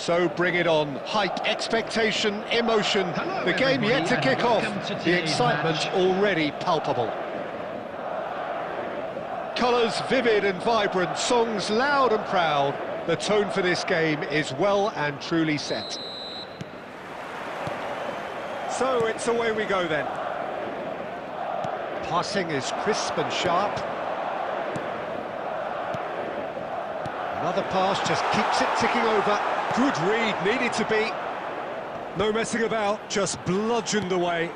So bring it on. Hype, expectation, emotion. Hello, the game yet to kick off. The excitement match. already palpable. Colours vivid and vibrant, songs loud and proud. The tone for this game is well and truly set. So it's away we go then. Passing is crisp and sharp. Another pass just keeps it ticking over. Good read, needed to be. No messing about, just bludgeoned away.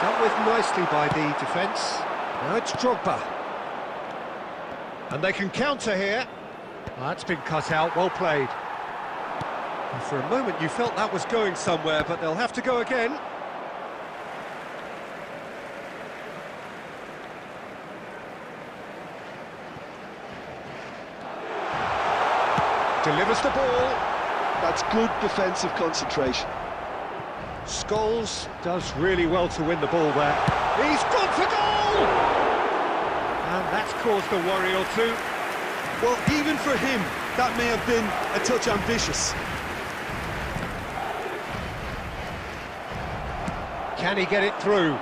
Dealt with nicely by the defence. Now it's Drogba. And they can counter here. That's been cut out, well played. And for a moment you felt that was going somewhere, but they'll have to go again. Delivers the ball. That's good defensive concentration. Scholes does really well to win the ball there. He's gone for goal! And that's caused a worry or two. Well, even for him, that may have been a touch ambitious. Can he get it through?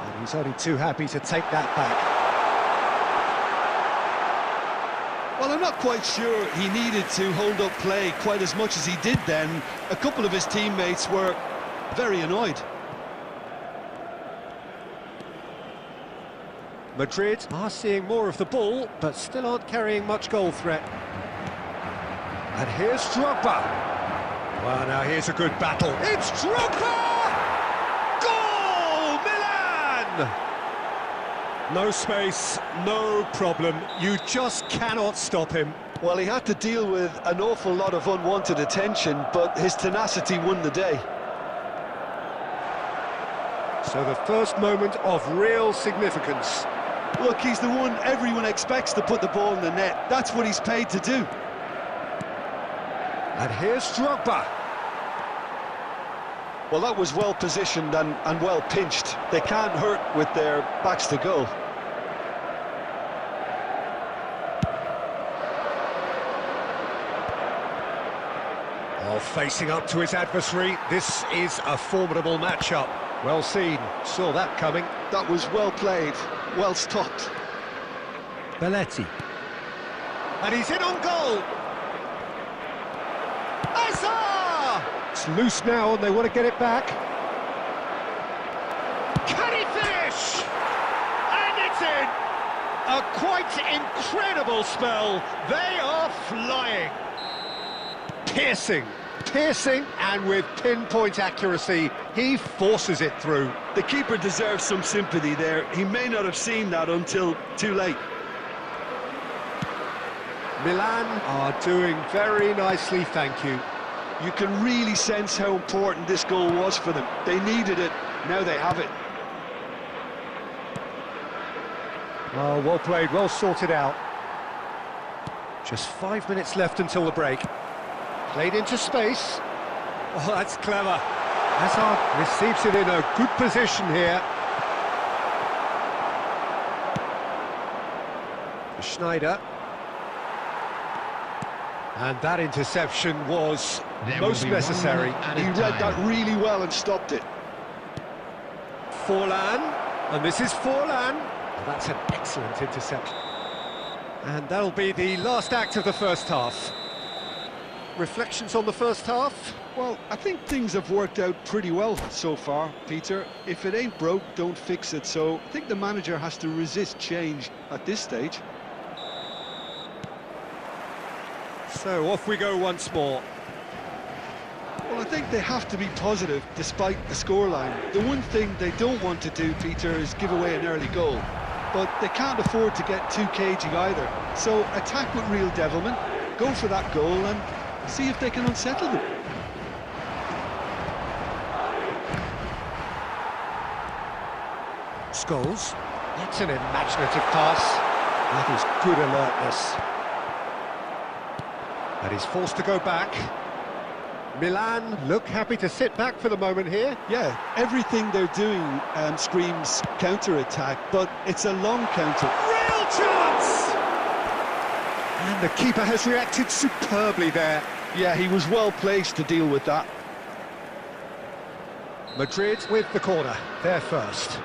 And he's only too happy to take that back. Well, I'm not quite sure he needed to hold up play quite as much as he did then. A couple of his teammates were very annoyed. Madrid are seeing more of the ball, but still aren't carrying much goal threat. And here's Drogba. Well, now here's a good battle. It's Drogba! Goal! Milan! No space, no problem. You just cannot stop him. Well, he had to deal with an awful lot of unwanted attention, but his tenacity won the day. So the first moment of real significance. Look, he's the one everyone expects to put the ball in the net. That's what he's paid to do. And here's Drogba. Well, that was well positioned and well pinched. They can't hurt with their backs to goal. Oh, facing up to his adversary, this is a formidable matchup. Well seen, saw that coming. That was well played, well stopped. Belletti. And he's in on goal! Asa! It's loose now and they want to get it back. Can he finish? And it's in! A quite incredible spell. They are flying. Piercing, and with pinpoint accuracy, he forces it through. The keeper deserves some sympathy there. He may not have seen that until too late. Milan are doing very nicely, thank you. You can really sense how important this goal was for them. They needed it, now they have it. Oh, well played, well sorted out. Just 5 minutes left until the break. Played into space. Oh, that's clever. Hazard receives it in a good position here. Schneider. And that interception was most necessary. He read that really well and stopped it. Forlan. And this is Forlan. Oh, that's an excellent interception. And that'll be the last act of the first half. Reflections on the first half? Well, I think things have worked out pretty well so far, Peter. If it ain't broke, don't fix it. So I think the manager has to resist change at this stage. So off we go once more. Well, I think they have to be positive despite the scoreline. The one thing they don't want to do, Peter, is give away an early goal. But they can't afford to get too cagey either. So attack with real devilment, go for that goal and see if they can unsettle them. Scholes. That's an imaginative pass. That is good alertness. And he's forced to go back. Milan look happy to sit back for the moment here. Yeah, everything they're doing screams counter-attack, but it's a long counter. Real chance! And the keeper has reacted superbly there. Yeah, he was well placed to deal with that. Madrid with the corner, there first.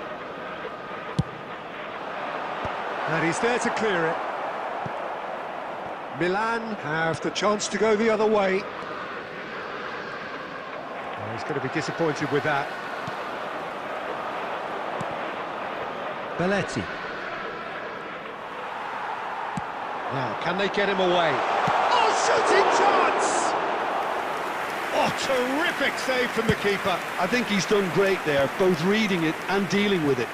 And he's there to clear it. Milan have the chance to go the other way. Oh, he's going to be disappointed with that. Belletti. Now, can they get him away? Oh, shooting chance! Oh, terrific save from the keeper. I think he's done great there, both reading it and dealing with it.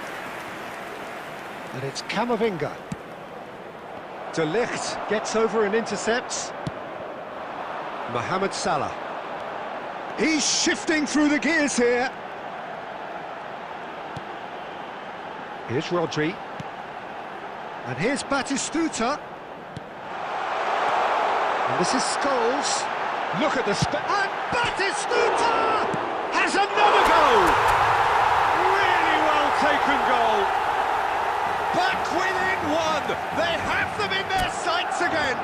And it's Camavinga. De Ligt gets over and intercepts. Mohamed Salah. He's shifting through the gears here. Here's Rodri. And here's Batistuta. And this is Scholes. Look at the and Batistuta has another goal! Really well taken goal. Back within one. They have them in their sights again.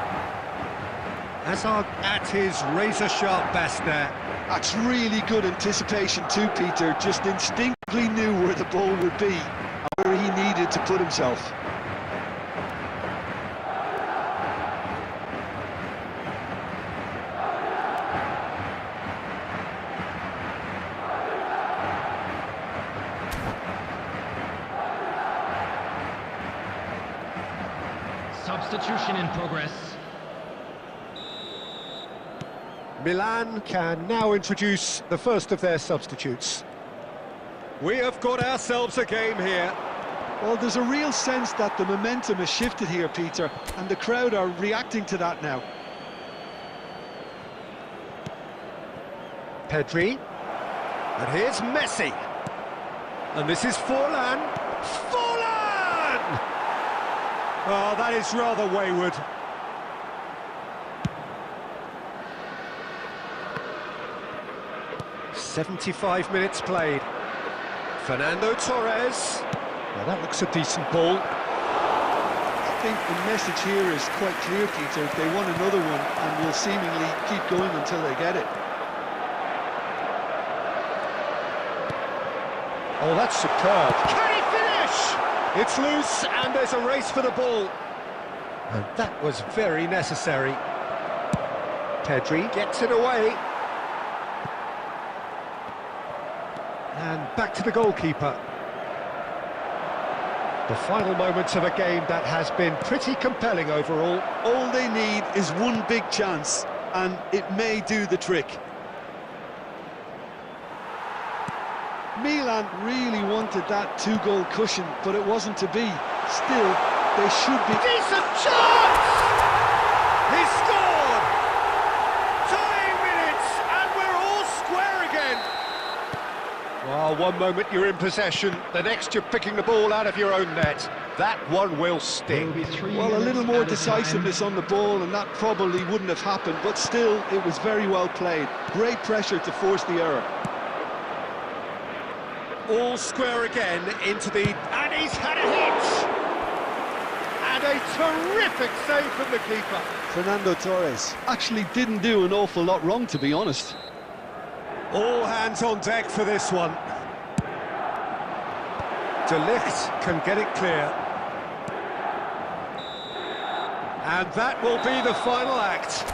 Hazard at his razor-sharp best there. That's really good anticipation too, Peter. Just instinctively knew where the ball would be and where he needed to put himself. Substitution in progress. Milan can now introduce the first of their substitutes. We have got ourselves a game here. Well, there's a real sense that the momentum has shifted here, Peter, and the crowd are reacting to that now. Pedri. And here's Messi. And this is Forlan. Forlan! Oh, that is rather wayward. "75 minutes played. Fernando Torres. Well, that looks a decent ball. I think the message here is quite clear, Peter. They want another one and will seemingly keep going until they get it. Oh, that's superb. Can he finish? It's loose and there's a race for the ball. And that was very necessary. Pedri gets it away. And back to the goalkeeper. The final moments of a game that has been pretty compelling overall. All they need is one big chance, and it may do the trick. Milan really wanted that two-goal cushion, but it wasn't to be. Still, they should be... Decent chance! He scored! Tying minutes, and we're all square again. Well, one moment you're in possession, the next you're picking the ball out of your own net. That one will sting. Well, a little more decisiveness on the ball, and that probably wouldn't have happened, but still, it was very well played. Great pressure to force the error. All square again into the... And he's had a hit! And a terrific save from the keeper. Fernando Torres actually didn't do an awful lot wrong, to be honest. All hands on deck for this one. De Ligt can get it clear. And that will be the final act.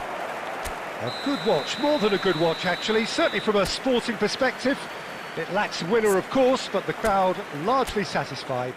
A good watch, more than a good watch actually, certainly from a sporting perspective. It lacks a winner, of course, but the crowd largely satisfied.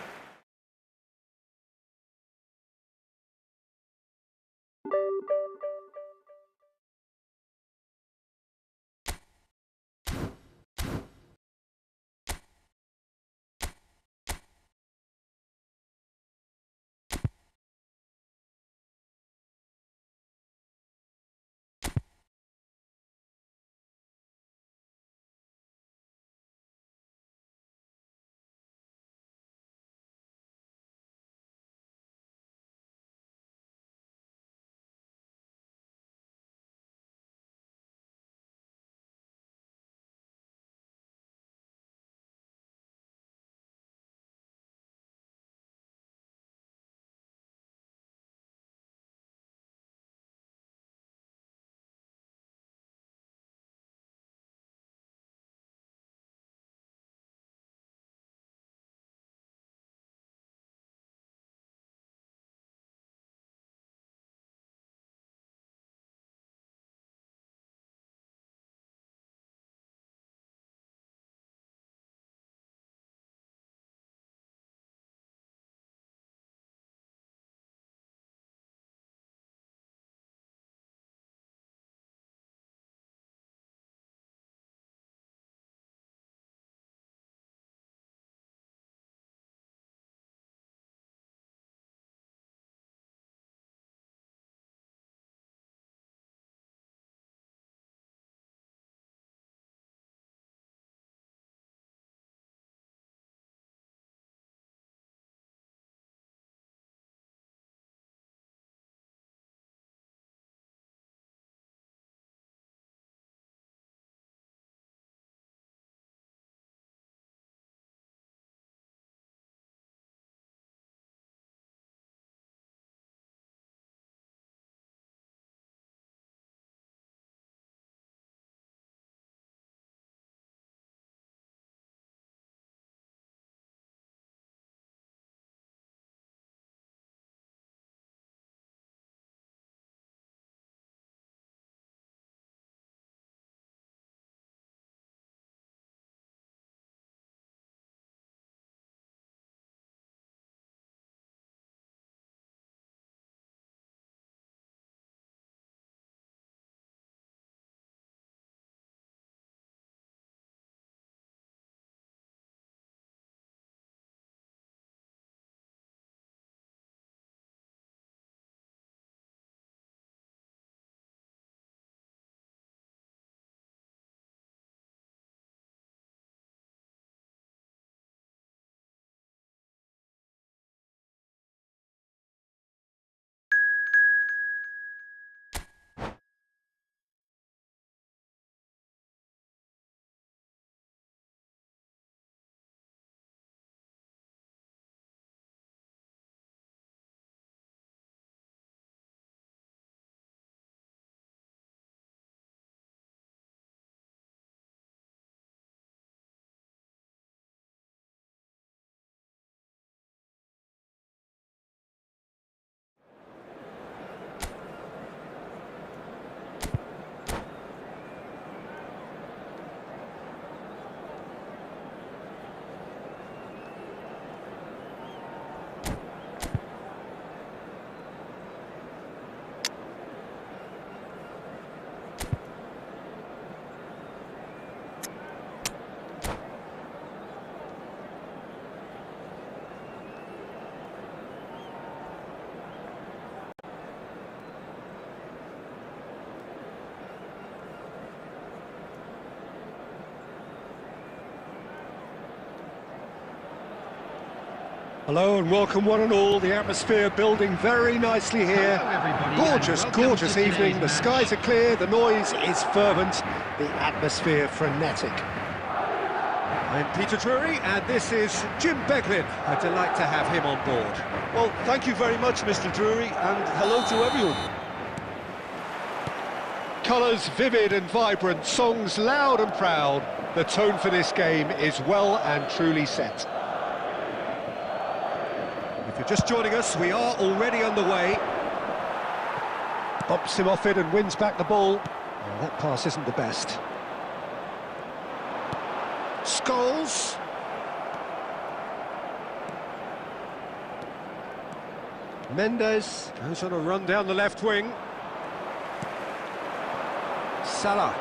Hello and welcome one and all. The atmosphere building very nicely here. Hello, everybody, Gorgeous, and welcome gorgeous to today's evening. The match. skies are clear, the noise is fervent, the atmosphere frenetic. I'm Peter Drury and this is Jim Beglin. A delight to have him on board. Well, thank you very much, Mr. Drury, and hello to everyone. Colours vivid and vibrant, songs loud and proud. The tone for this game is well and truly set. If you're just joining us, we are already underway. Bumps him off it and wins back the ball. Oh, that pass isn't the best. Scholes. Mendes goes on a run down the left wing. Salah.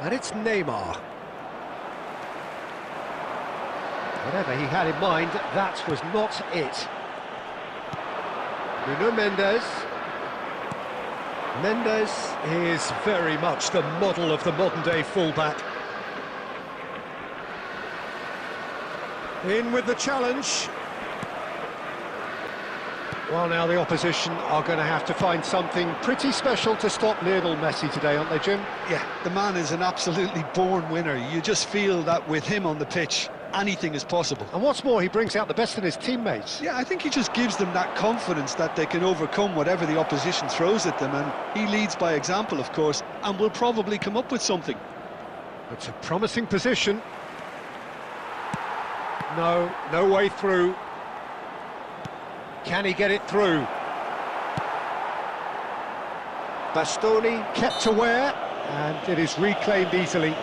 And it's Neymar. Whatever he had in mind, that was not it. Nuno Mendes. Mendes is very much the model of the modern-day fullback. In with the challenge. Well, now the opposition are going to have to find something pretty special to stop Lionel Messi today, aren't they, Jim? Yeah, the man is an absolutely born winner. You just feel that with him on the pitch, anything is possible. And what's more, he brings out the best in his teammates. Yeah, I think he just gives them that confidence that they can overcome whatever the opposition throws at them, and he leads by example, of course, and will probably come up with something. It's a promising position. No way through. Can he get it through? Bastoni kept aware, and it is reclaimed easily.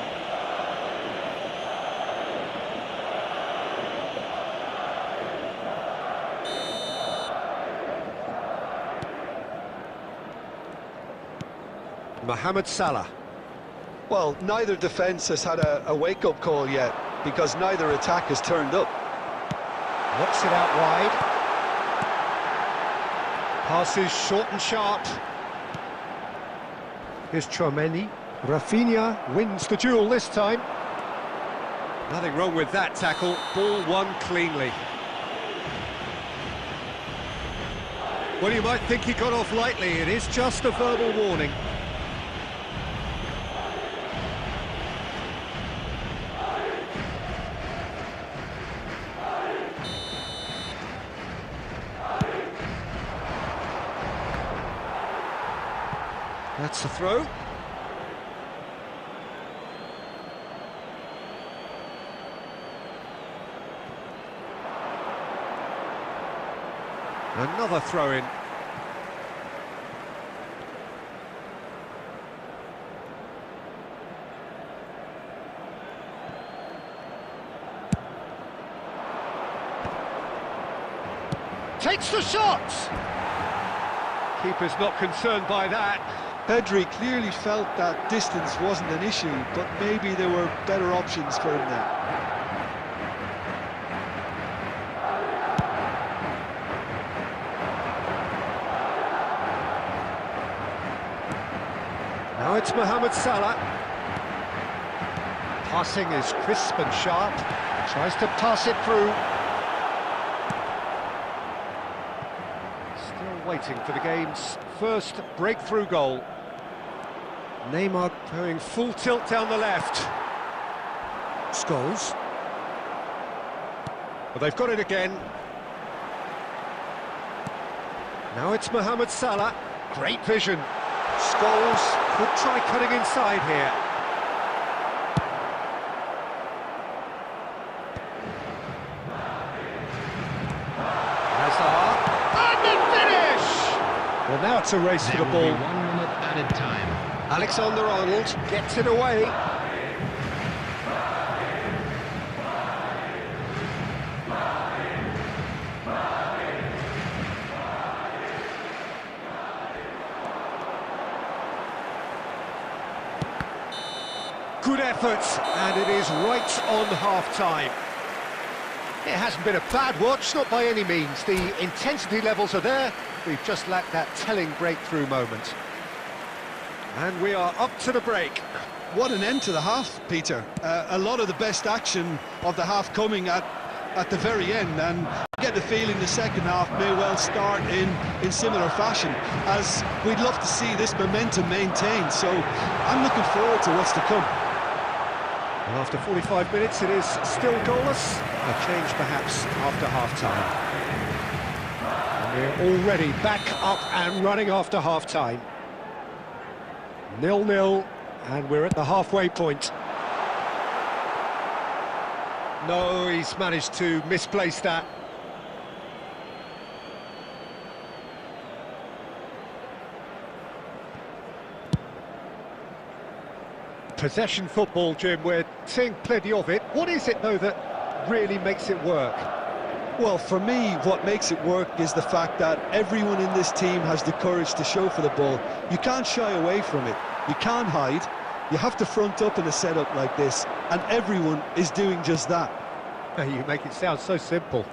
Mohamed Salah. Well, neither defence has had a wake-up call yet, because neither attack has turned up. Knocks it out wide. Passes short and sharp. Here's Chouameni. Rafinha wins the duel this time. Nothing wrong with that tackle. Ball won cleanly. Well, you might think he got off lightly. It is just a verbal warning. That's the throw. Another throw-in. Takes the shot! Keeper's not concerned by that. Pedri clearly felt that distance wasn't an issue, but maybe there were better options for him there. Now it's Mohamed Salah. Passing is crisp and sharp. Tries to pass it through. Still waiting for the game's first breakthrough goal. Neymar going full tilt down the left. Scholes. Well, they've got it again. Now it's Mohamed Salah. Great vision. Scholes could try cutting inside here. Hazard. And the finish! Well, now it's a race for the ball. 1 minute added time. Alexander-Arnold gets it away. Good effort, and it is right on half-time. It hasn't been a bad watch, not by any means. The intensity levels are there. We've just lacked that telling breakthrough moment. And we are up to the break. What an end to the half, Peter. A lot of the best action of the half coming at the very end, and I get the feeling the second half may well start in similar fashion, as we'd love to see this momentum maintained. So I'm looking forward to what's to come. And after 45 minutes, it is still goalless. A change perhaps after half-time. And we're already back up and running after half-time. 0-0, and we're at the halfway point. No, he's managed to misplace that. Possession football, Jim, we're seeing plenty of it. What is it, though, that really makes it work? Well, for me, what makes it work is the fact that everyone in this team has the courage to show for the ball. You can't shy away from it. You can't hide. You have to front up in a setup like this, and everyone is doing just that. You make it sound so simple.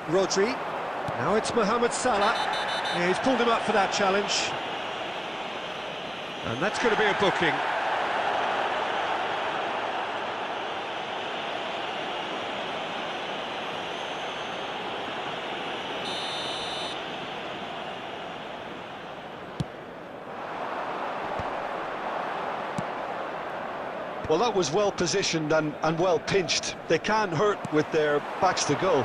Rodri. Now it's Mohamed Salah. Yeah, he's pulled him up for that challenge. And that's going to be a booking. Well, that was well positioned and well pinched. They can't hurt with their backs to goal.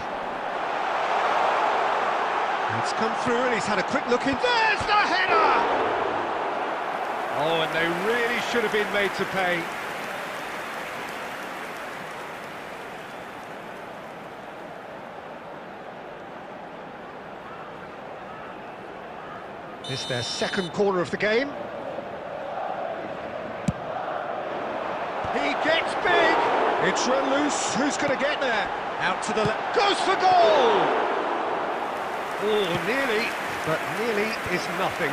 It's come through and he's had a quick look in. There's the header! Oh, and they really should have been made to pay. It's their second corner of the game. He gets big! It's run loose. Who's going to get there? Out to the left. Goes for goal! Oh, nearly, but nearly is nothing.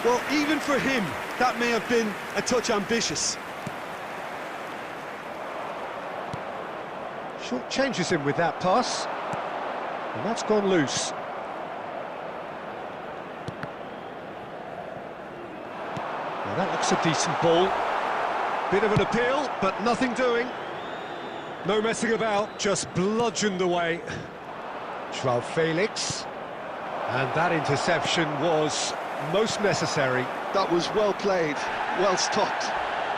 Well, even for him, that may have been a touch ambitious. Short changes him with that pass. And that's gone loose. Well, that looks a decent ball. Bit of an appeal, but nothing doing. No messing about, just bludgeoned away. Joao Felix. And that interception was most necessary. That was well played, well stopped.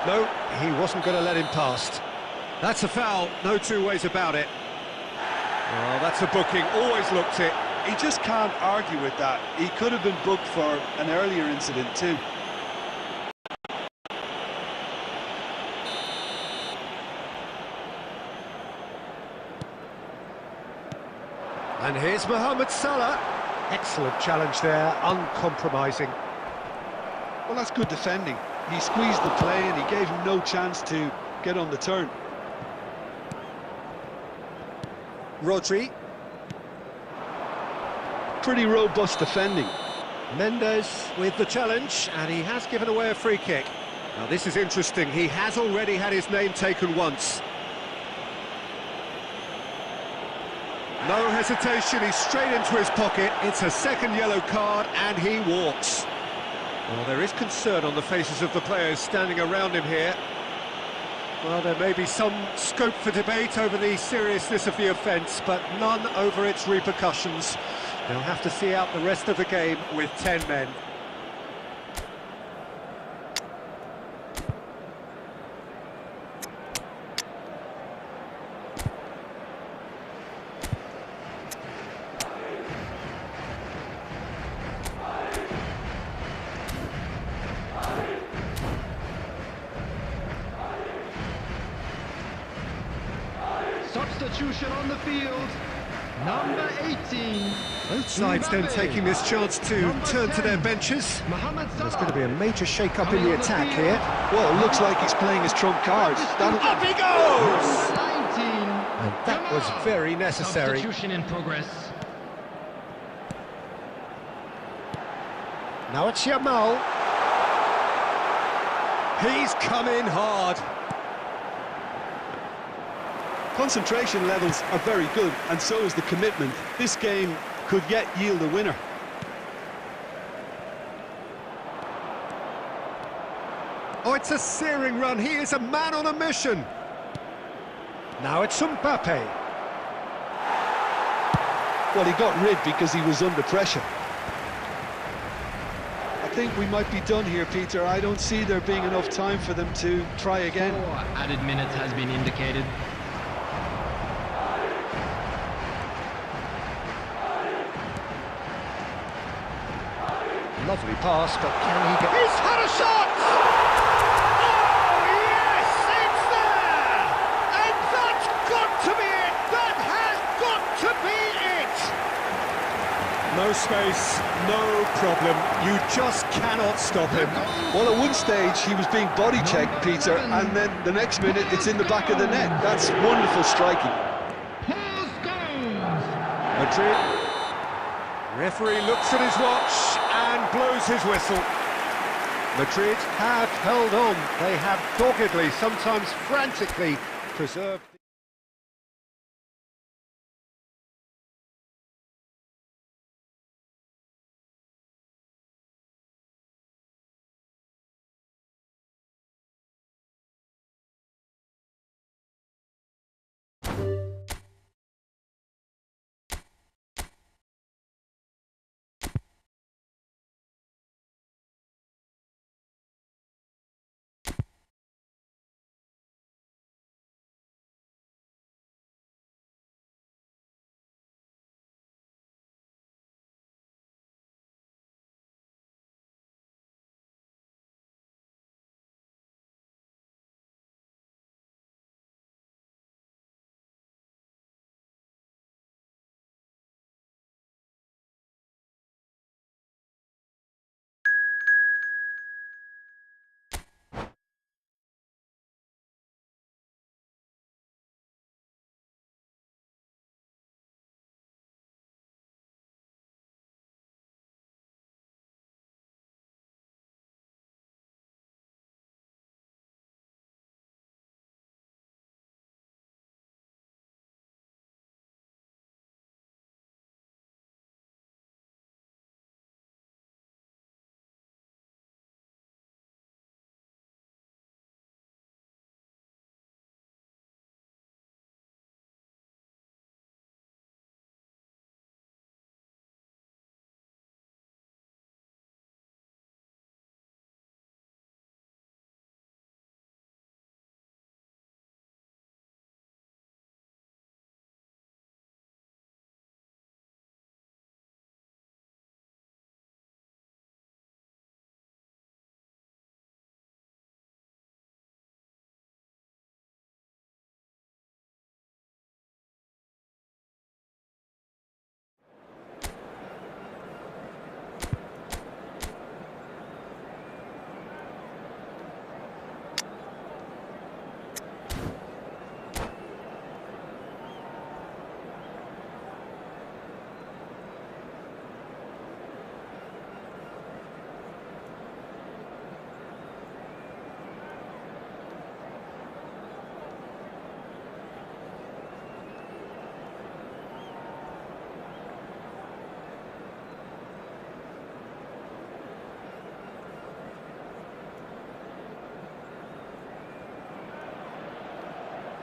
No, he wasn't going to let him past. That's a foul, no two ways about it. Well, that's a booking, always looked it. He just can't argue with that. He could have been booked for an earlier incident too. And here's Mohamed Salah. Excellent challenge there, uncompromising. Well, that's good defending. He squeezed the play and he gave him no chance to get on the turn. Rodri. Pretty robust defending. Mendes with the challenge, and he has given away a free kick. Now this is interesting, he has already had his name taken once. No hesitation, he's straight into his pocket. It's a second yellow card, and he walks. Well, there is concern on the faces of the players standing around him here. Well, there may be some scope for debate over the seriousness of the offence, but none over its repercussions. They'll have to see out the rest of the game with 10 men. Substitution on the field, number 18. Both sides then taking this chance to turn to their benches. There's going to be a major shake-up in the attack here. Well, it looks like he's playing his trump cards. Up he goes! And that was very necessary. Substitution in progress. Now it's Yamal. He's come in hard. Concentration levels are very good, and so is the commitment. This game could yet yield a winner. Oh, it's a searing run. He is a man on a mission. Now it's Mbappe. Well, he got rid because he was under pressure. I think we might be done here, Peter. I don't see there being enough time for them to try again. 4 added minutes has been indicated. Lovely pass, but can he get... He's had a shot! Oh, yes, it's there! And that's got to be it! That has got to be it! No space, no problem. You just cannot stop him. Well, at one stage, he was being body checked, Peter, and then the next minute, it's in the back of the net. That's wonderful striking. Pause goes! Madrid. Referee looks at his watch and blows his whistle. Madrid have held on. They have doggedly, sometimes frantically, preserved...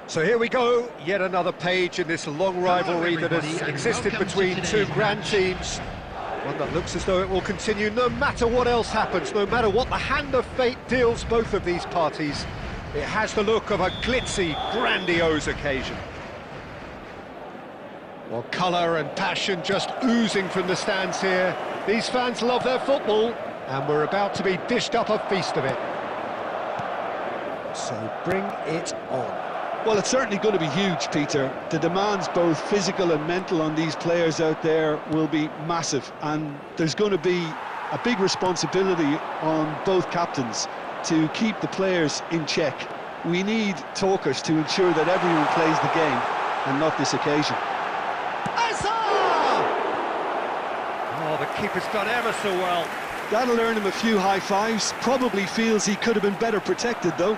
So here we go, yet another page in this long rivalry that has existed between two grand teams. One that looks as though it will continue no matter what else happens, no matter what the hand of fate deals both of these parties. It has the look of a glitzy, grandiose occasion. Well, colour and passion just oozing from the stands here. These fans love their football, and we're about to be dished up a feast of it. So bring it on. Well, it's certainly going to be huge, Peter. The demands, both physical and mental, on these players out there will be massive, and there's going to be a big responsibility on both captains to keep the players in check. We need talkers to ensure that everyone plays the game, and not this occasion. Oh, the keeper's done ever so well. That'll earn him a few high fives. Probably feels he could have been better protected, though.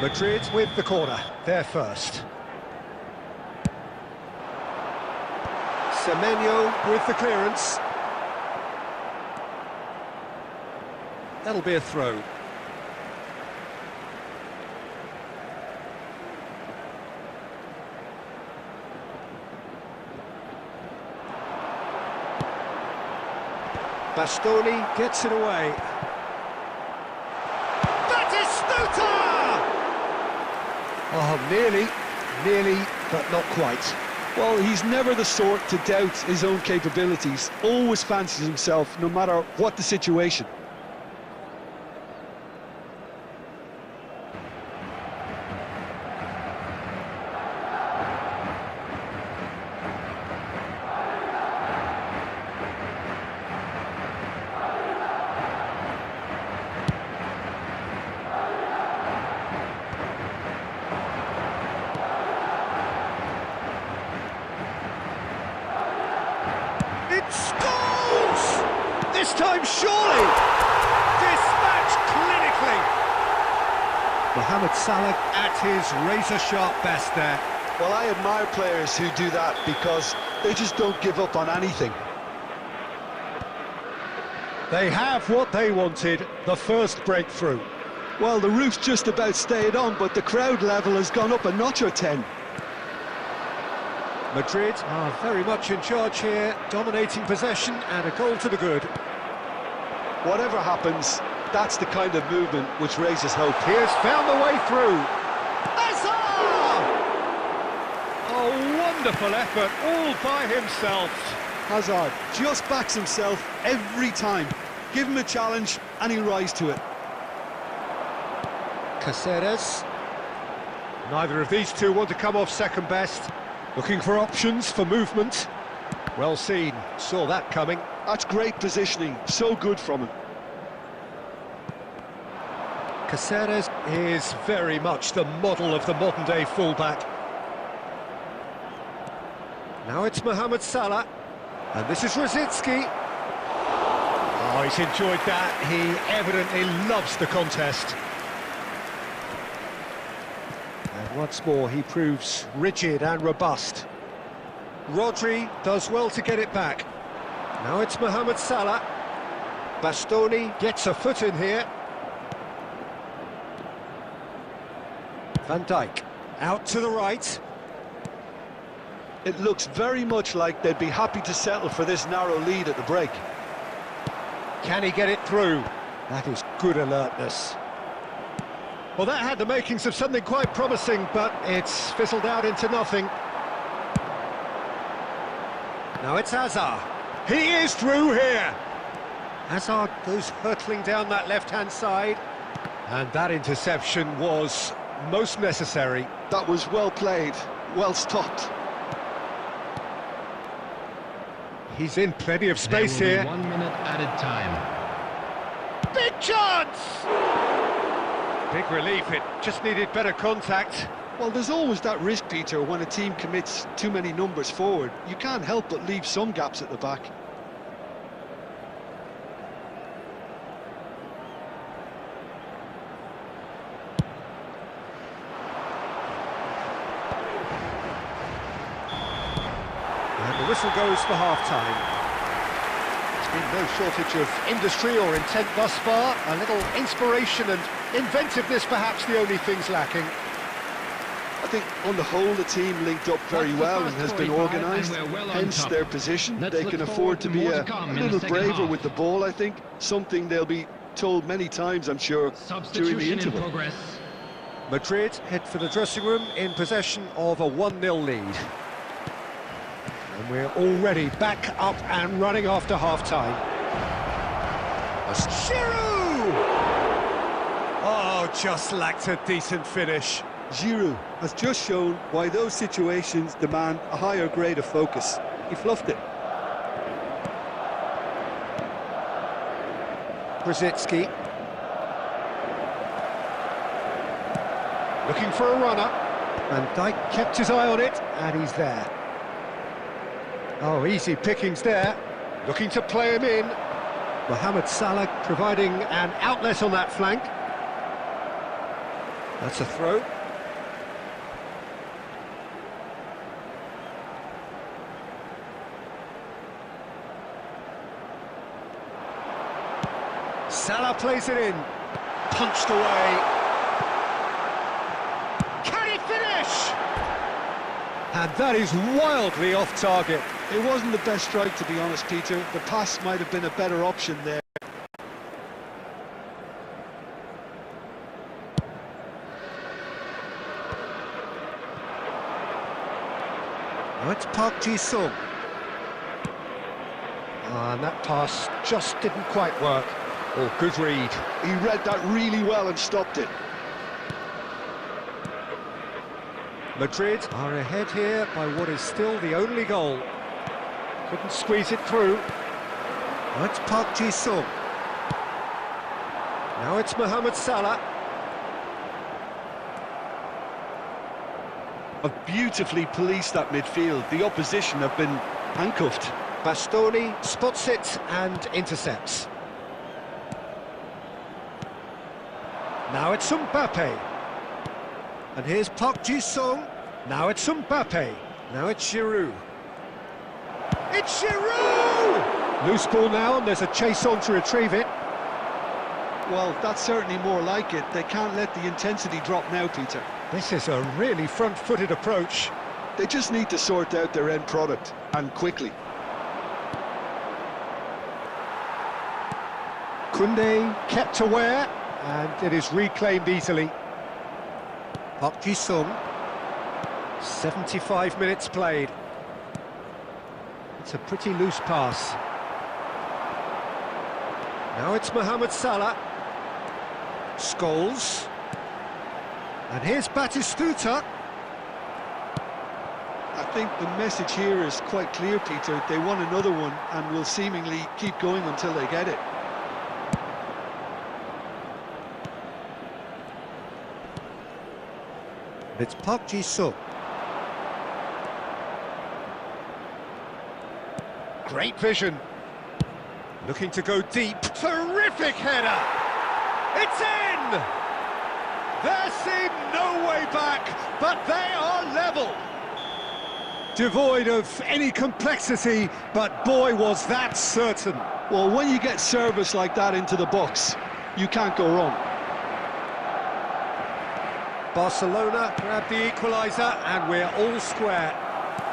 Madrid with the corner, they're first. Semenyo with the clearance. That'll be a throw. Bastoni gets it away. Oh, nearly, but not quite. Well, he's never the sort to doubt his own capabilities. Always fancies himself, no matter what the situation. It scores! This time, surely! Dispatched clinically! Mohamed Salah at his razor-sharp best there. Well, I admire players who do that because they just don't give up on anything. They have what they wanted, the first breakthrough. Well, the roof's just about stayed on, but the crowd level has gone up a notch or 10. Madrid are very much in charge here, dominating possession and a goal to the good. Whatever happens, that's the kind of movement which raises hope. He has found the way through. Hazard! A wonderful effort all by himself. Hazard just backs himself every time. Give him a challenge and he'll rise to it. Caceres. Neither of these two want to come off second best. Looking for options for movement. Well seen, saw that coming. That's great positioning, so good from him. Caceres is very much the model of the modern-day fullback. Now it's Mohamed Salah, and this is Rosicki. Oh, he's enjoyed that. He evidently loves the contest. And once more, he proves rigid and robust. Rodri does well to get it back. Now it's Mohamed Salah. Bastoni gets a foot in here. Van Dijk, out to the right. It looks very much like they'd be happy to settle for this narrow lead at the break. Can he get it through? That is good alertness. Well, that had the makings of something quite promising, but it's fizzled out into nothing. Now it's Hazard. He is through here. Hazard goes hurtling down that left-hand side. And that interception was most necessary. That was well played, well stopped. He's in plenty of space here. 1 minute added time. Big chance! Big relief, it just needed better contact. Well, there's always that risk, Peter, when a team commits too many numbers forward. You can't help but leave some gaps at the back. And the whistle goes for half-time. There's been no shortage of industry or intent thus far. A little inspiration and inventiveness, perhaps the only things lacking. I think on the whole the team linked up very well and has been organised, hence their position. They can afford to be a little braver with the ball, I think. Something they'll be told many times, I'm sure, during the interval. Madrid head for the dressing room in possession of a 1-0 lead. And we're already back up and running after half-time. Giroud! Oh, just lacked a decent finish. Giroud has just shown why those situations demand a higher grade of focus. He fluffed it. Rosicki. Looking for a runner. Van Dijk kept his eye on it, and he's there. Oh, easy pickings there. Looking to play him in. Mohamed Salah providing an outlet on that flank. That's a throw. Salah plays it in. Punched away. Can he finish? And that is wildly off target. It wasn't the best strike, to be honest, Peter. The pass might have been a better option there. Now it's Park Ji-sung. And that pass just didn't quite work. Oh, good read. He read that really well and stopped it. Madrid are ahead here by what is still the only goal. Couldn't squeeze it through. Now it's Park Ji-sung. Now it's Mohamed Salah. Have beautifully policed that midfield. The opposition have been handcuffed. Bastoni spots it and intercepts. Now it's Mbappe. And here's Park Ji-sung. Now it's Mbappe. Now it's Giroud. It's Giroud! Loose ball now, and there's a chase on to retrieve it. Well, that's certainly more like it. They can't let the intensity drop now, Peter. This is a really front-footed approach. They just need to sort out their end product, and quickly. Koundé kept aware, and it is reclaimed easily. Park Ji-sung, 75 minutes played. It's a pretty loose pass. Now it's Mohamed Salah. Scholes. And here's Batistuta. I think the message here is quite clear, Peter. They want another one and will seemingly keep going until they get it. It's Park Ji-sung. Great vision. Looking to go deep. Terrific header! It's in! There seemed no way back, but they are level. Devoid of any complexity, but boy, was that certain. Well, when you get service like that into the box, you can't go wrong. Barcelona grab the equaliser, and we're all square.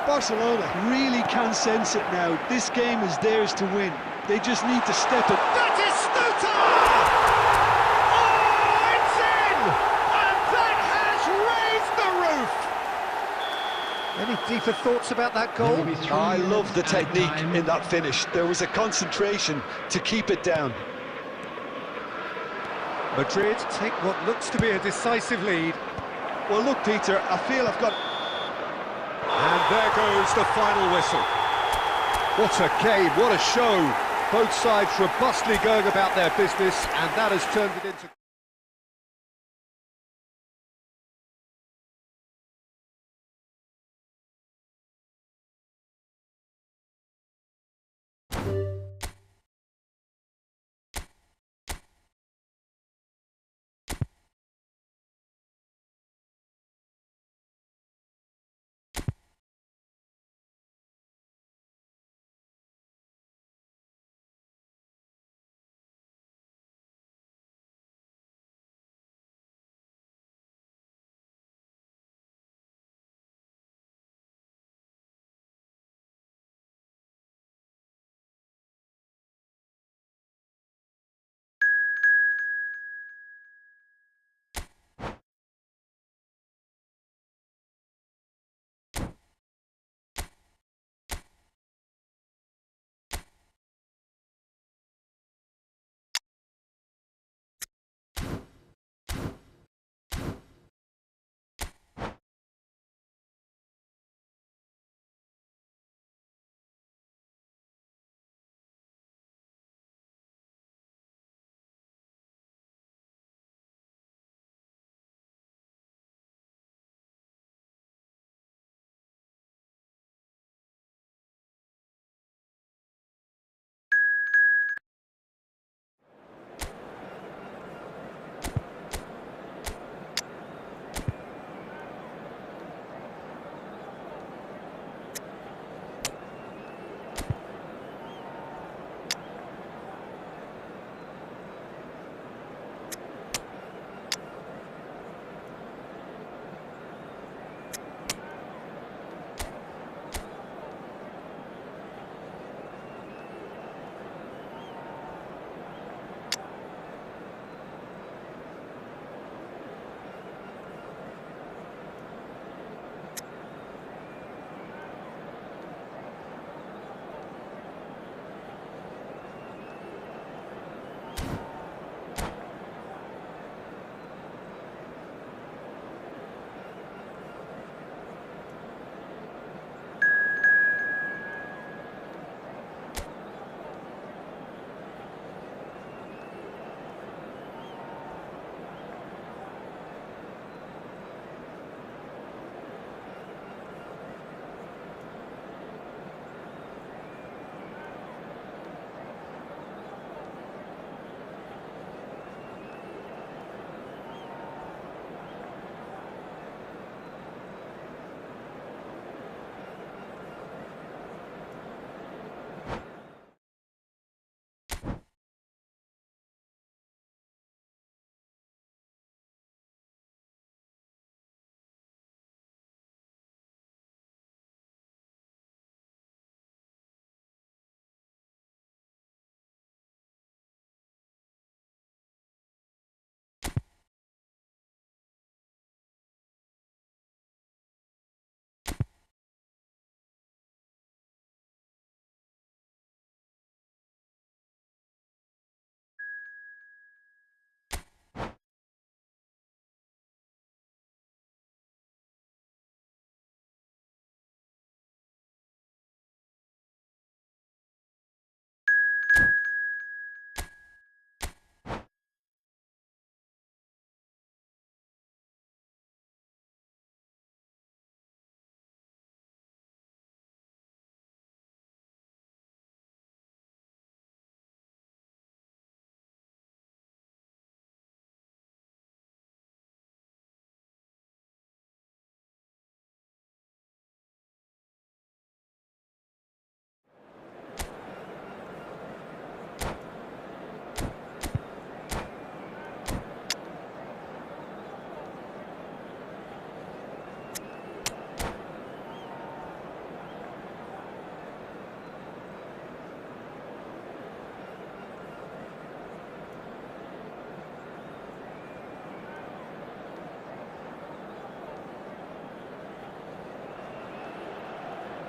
Barcelona really can sense it now. This game is theirs to win. They just need to step it. Batistuta! Oh, it's in! And that has raised the roof! Any deeper thoughts about that goal? I love the technique in that finish. There was a concentration to keep it down. Madrid take what looks to be a decisive lead. Well, look, Peter, I feel I've got... And there goes the final whistle. What a game, what a show. Both sides robustly going about their business, and that has turned it into...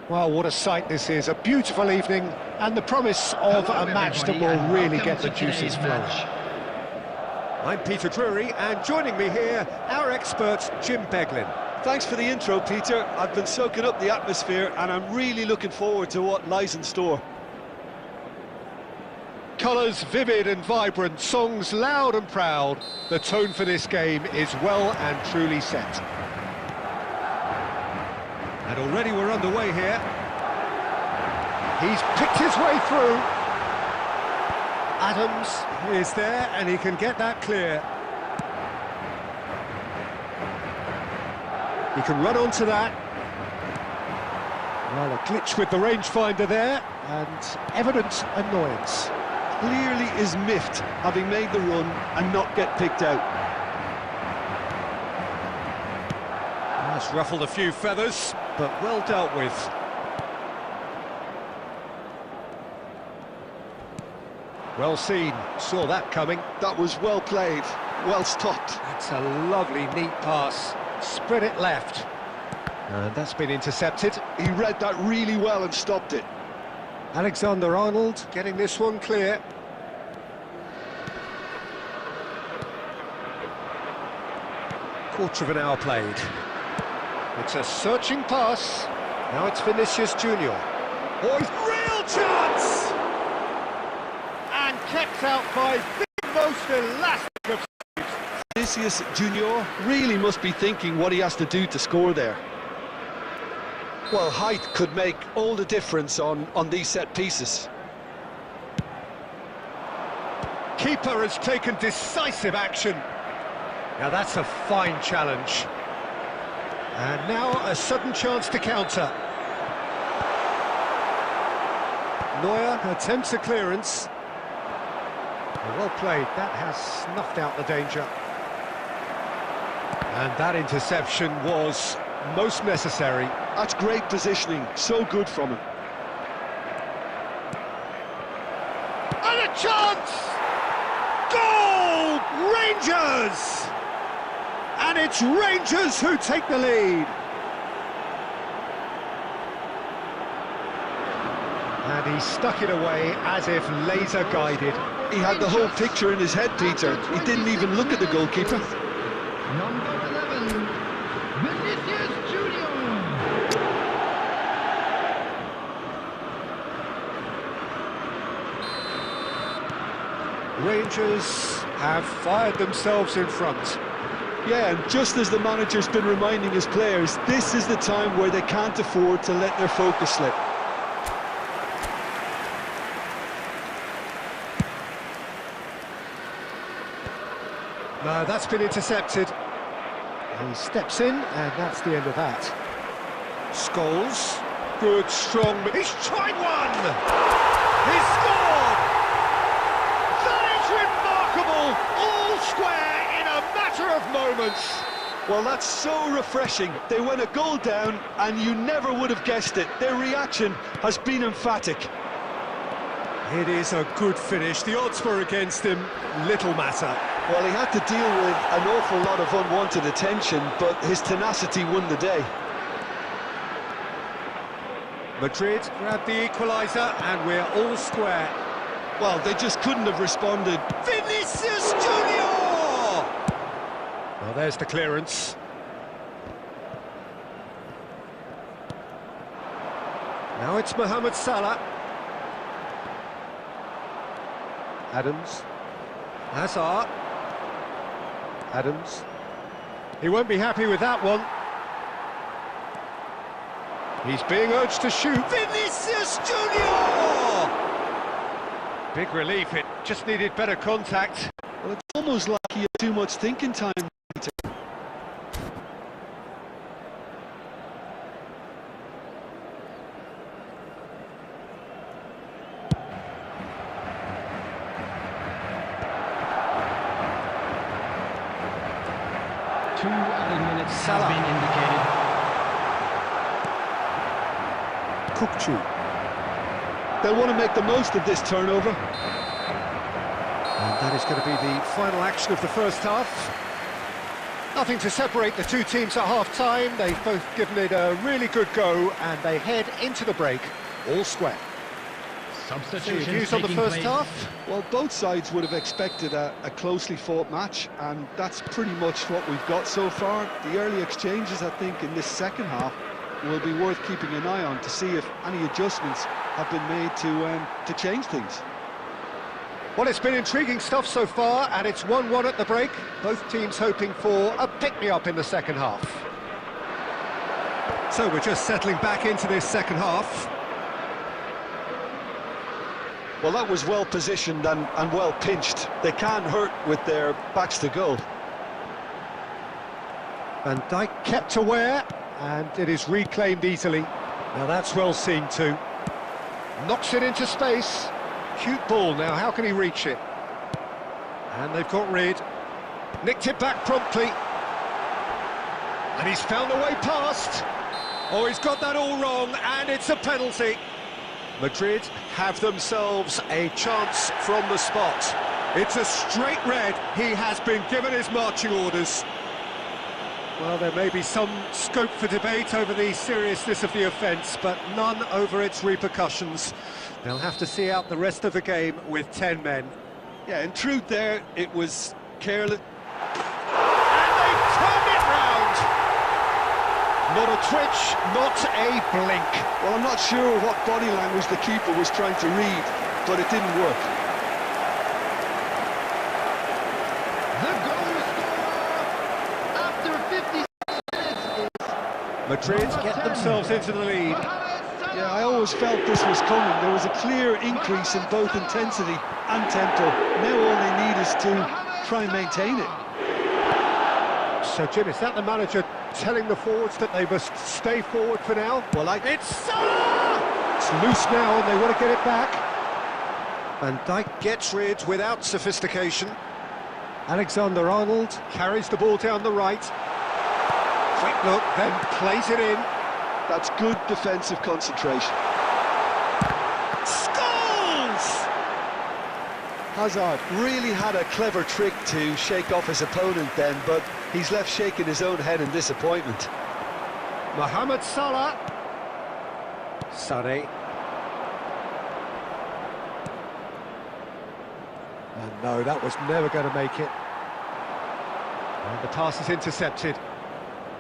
Well, what a sight this is, a beautiful evening, and the promise of Hello, a match that everybody, will and really welcome get the to juices today's flowing. match. I'm Peter Drury, and joining me here, our expert, Jim Beglin. Thanks for the intro, Peter. I've been soaking up the atmosphere and I'm really looking forward to what lies in store. Colours vivid and vibrant, songs loud and proud. The tone for this game is well and truly set. And already we're underway here. He's picked his way through. Adams is there and he can get that clear. He can run onto that. Well, a glitch with the rangefinder there and evident annoyance. Clearly is miffed, having made the run and not get picked out. That's ruffled a few feathers, but well dealt with. Well seen, saw that coming. That was well played, well stopped. That's a lovely, neat pass. Spread it left. And that's been intercepted. He read that really well and stopped it. Alexander-Arnold getting this one clear. Quarter of an hour played. It's a searching pass. Now it's Vinicius Junior. Oh, he's real chance! And kept out by the most elastic of saves. Vinicius Junior really must be thinking what he has to do to score there. Well, height could make all the difference on these set pieces. Keeper has taken decisive action. Now that's a fine challenge. And now a sudden chance to counter. Neuer attempts a clearance. Well played, that has snuffed out the danger. And that interception was most necessary. That's great positioning, so good from him. And a chance! Goal! Rangers! And it's Rangers who take the lead. And he stuck it away as if laser guided. He had the whole picture in his head, Peter. He didn't even look at the goalkeeper. Number 11, Vinicius Junior. Rangers have fired themselves in front. Yeah, and just as the manager's been reminding his players, this is the time where they can't afford to let their focus slip. No, that's been intercepted. He steps in, and that's the end of that. Scholes, good, strong... He's tried one! He's scored! That is remarkable! All square in a matter of moments. Well, that's so refreshing. They went a goal down, and you never would have guessed it. Their reaction has been emphatic. It is a good finish. The odds were against him, little matter. Well, he had to deal with an awful lot of unwanted attention, but his tenacity won the day. Madrid grabbed the equaliser, and we're all square. Well, they just couldn't have responded. Vinicius Junior! Well, there's the clearance. Now it's Mohamed Salah. Adams. Hazard. Adams. He won't be happy with that one. He's being urged to shoot. Vinicius Junior! Big relief, it just needed better contact. Well, it's almost like he had too much thinking time, Peter. Two added minutes Salah. has been indicated. Kukçu. They'll want to make the most of this turnover. And that is going to be the final action of the first half. Nothing to separate the two teams at half-time. They've both given it a really good go, and they head into the break all square. Substitutions Views on the taking first place. half? Well, both sides would have expected a closely fought match, and that's pretty much what we've got so far. The early exchanges, I think, in this second half will be worth keeping an eye on to see if any adjustments have been made to change things. Well, it's been intriguing stuff so far, and it's 1-1 at the break. Both teams hoping for a pick-me-up in the second half. So we're just settling back into this second half. Well, that was well positioned and well pinched. They can't hurt with their backs to goal. Van Dijk kept aware, and it is reclaimed easily. Now that's well seen too. Knocks it into space. Cute ball now, how can he reach it? And they've got rid. Nicked it back promptly. And he's found a way past. Oh, he's got that all wrong, and it's a penalty. Madrid have themselves a chance from the spot. It's a straight red. He has been given his marching orders. Well, there may be some scope for debate over the seriousness of the offence, but none over its repercussions. They'll have to see out the rest of the game with 10 men. Yeah, in truth there, it was careless. And they've turned it round! Not a twitch, not a blink. Well, I'm not sure what body language the keeper was trying to read, but it didn't work. The goal scorer after 50 minutes is Madrid get themselves into the lead. Yeah, I always felt this was coming. There was a clear increase in both intensity and tempo. Now all they need is to try and maintain it. So, Jim, is that the manager telling the forwards that they must stay forward for now? Well, it's Salah! It's loose now and they want to get it back. Van Dijk gets rid without sophistication. Alexander-Arnold carries the ball down the right. Quick look, then plays it in. That's good defensive concentration. Scores! Hazard really had a clever trick to shake off his opponent then, but he's left shaking his own head in disappointment. Mohamed Salah. Sané. And no, that was never going to make it. And the pass is intercepted.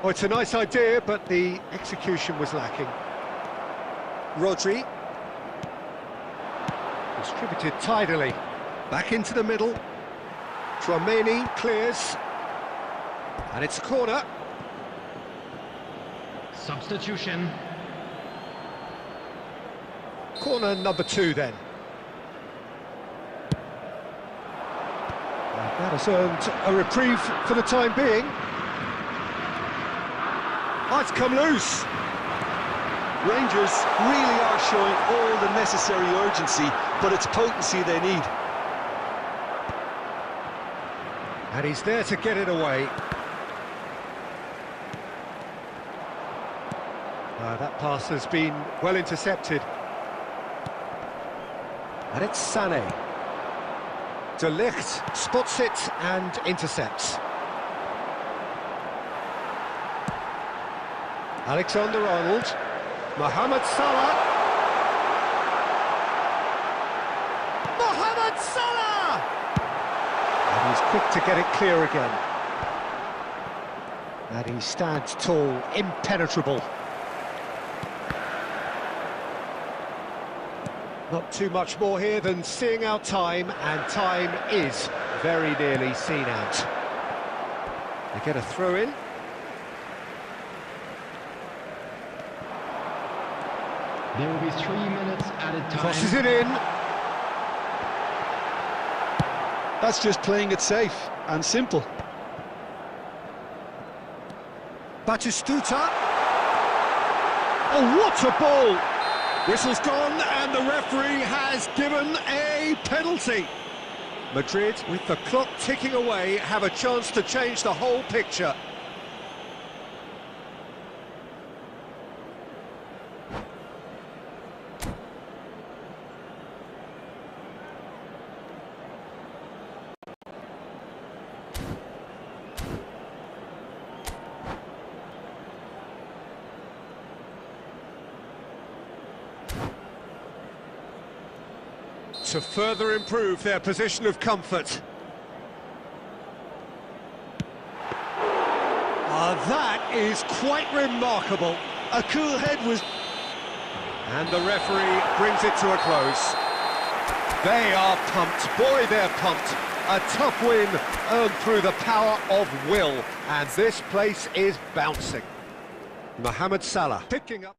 Oh, it's a nice idea, but the execution was lacking. Rodri. Distributed tidily. Back into the middle. Tchouaméni clears. And it's a corner. substitution. Corner number 2 then. And that has earned a reprieve for the time being. Oh, it's come loose. Rangers really are showing all the necessary urgency, but it's potency they need. And he's there to get it away. That pass has been well intercepted. And it's Sané. De Ligt spots it and intercepts. Alexander-Arnold. Mohamed Salah. Mohamed Salah! And he's quick to get it clear again. And he stands tall, impenetrable. Not too much more here than seeing out time, and time is very nearly seen out. They get a throw in. There will be 3 minutes added time. Crosses it in. That's just playing it safe and simple. Batistuta. Oh, what a ball! Whistle's gone and the referee has given a penalty. Madrid, with the clock ticking away, have a chance to change the whole picture. to further improve their position of comfort. That is quite remarkable. A cool head was... And the referee brings it to a close. They are pumped, boy they're pumped. A tough win earned through the power of will, and this place is bouncing. Mohamed Salah picking up.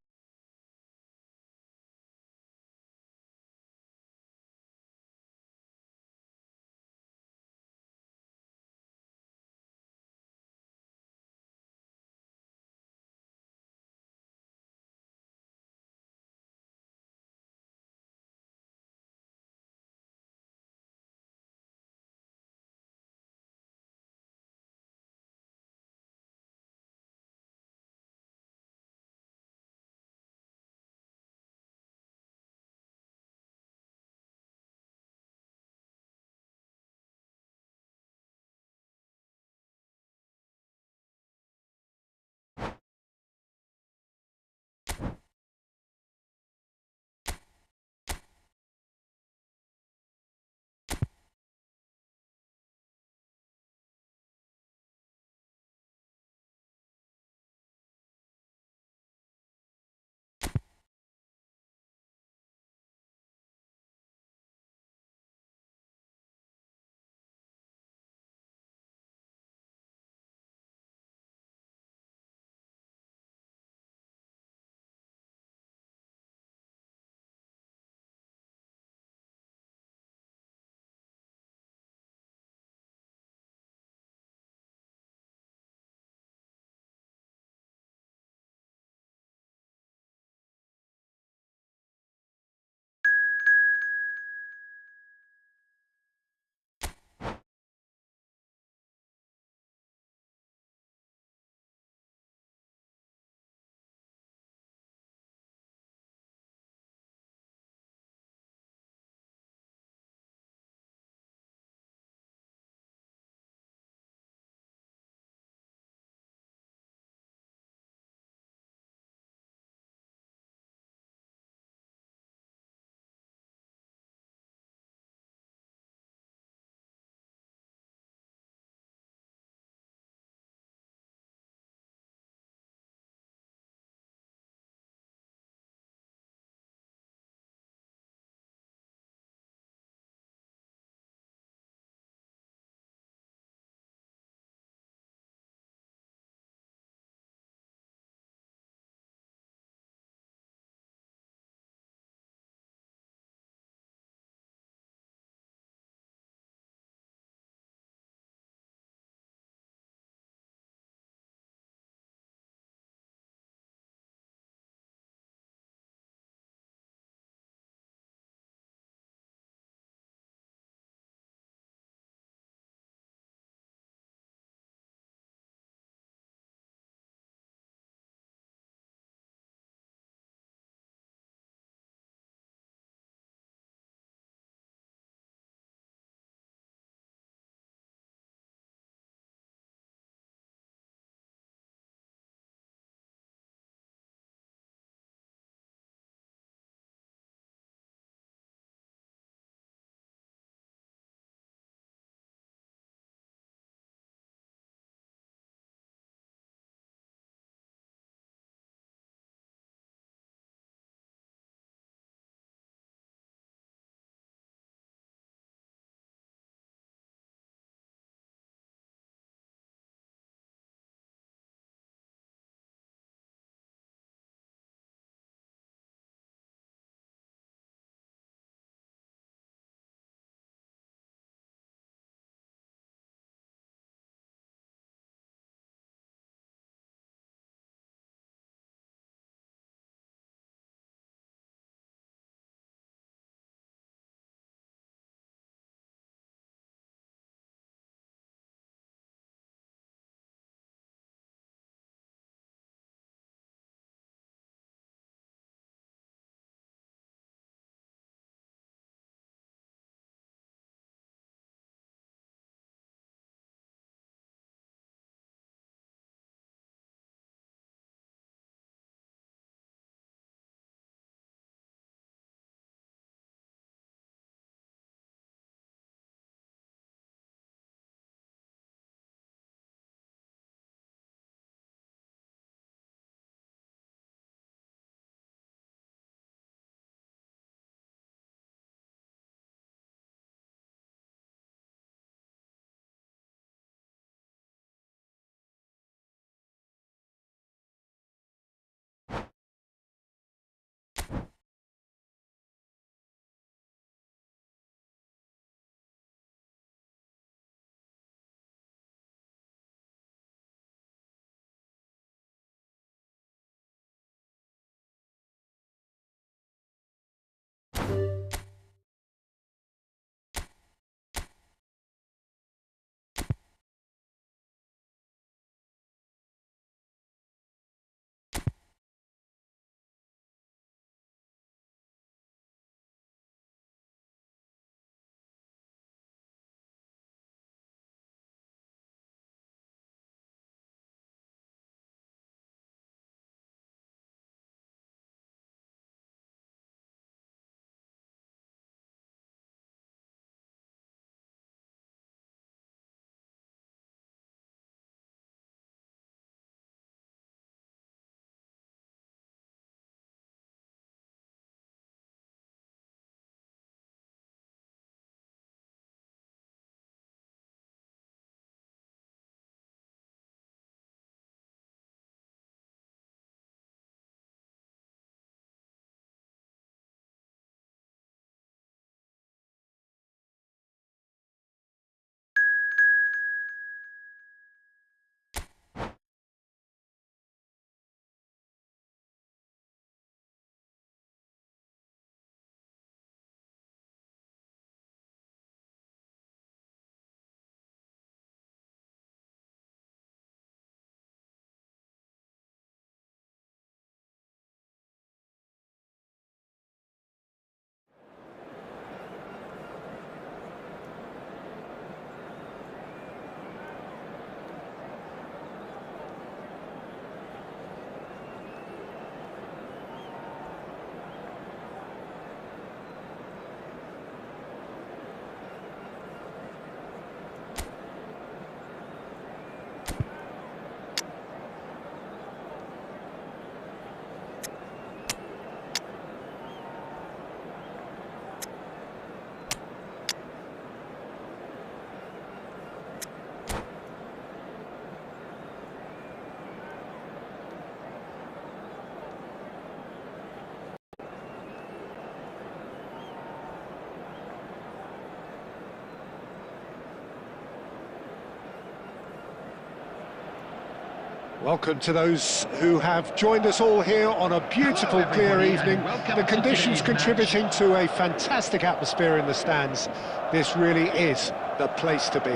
Welcome to those who have joined us all here on a beautiful, clear evening. The conditions contributing to a fantastic atmosphere in the stands. This really is the place to be.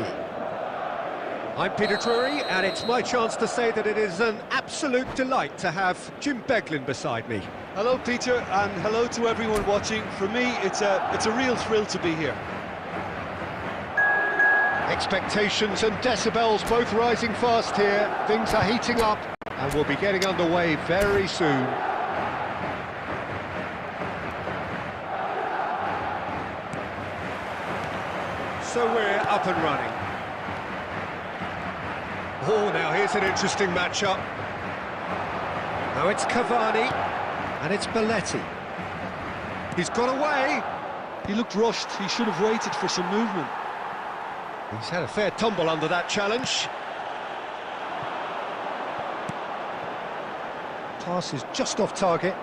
I'm Peter Drury, and it's my chance to say that it is an absolute delight to have Jim Beglin beside me. Hello, Peter, and hello to everyone watching. For me, it's a real thrill to be here. Expectations and decibels both rising fast here. Things are heating up, and we'll be getting underway very soon. So we're up and running. Oh, now here's an interesting matchup. Now it's Cavani, and it's Belletti. He's got away. He looked rushed. He should have waited for some movement. He's had a fair tumble under that challenge. Pass is just off target.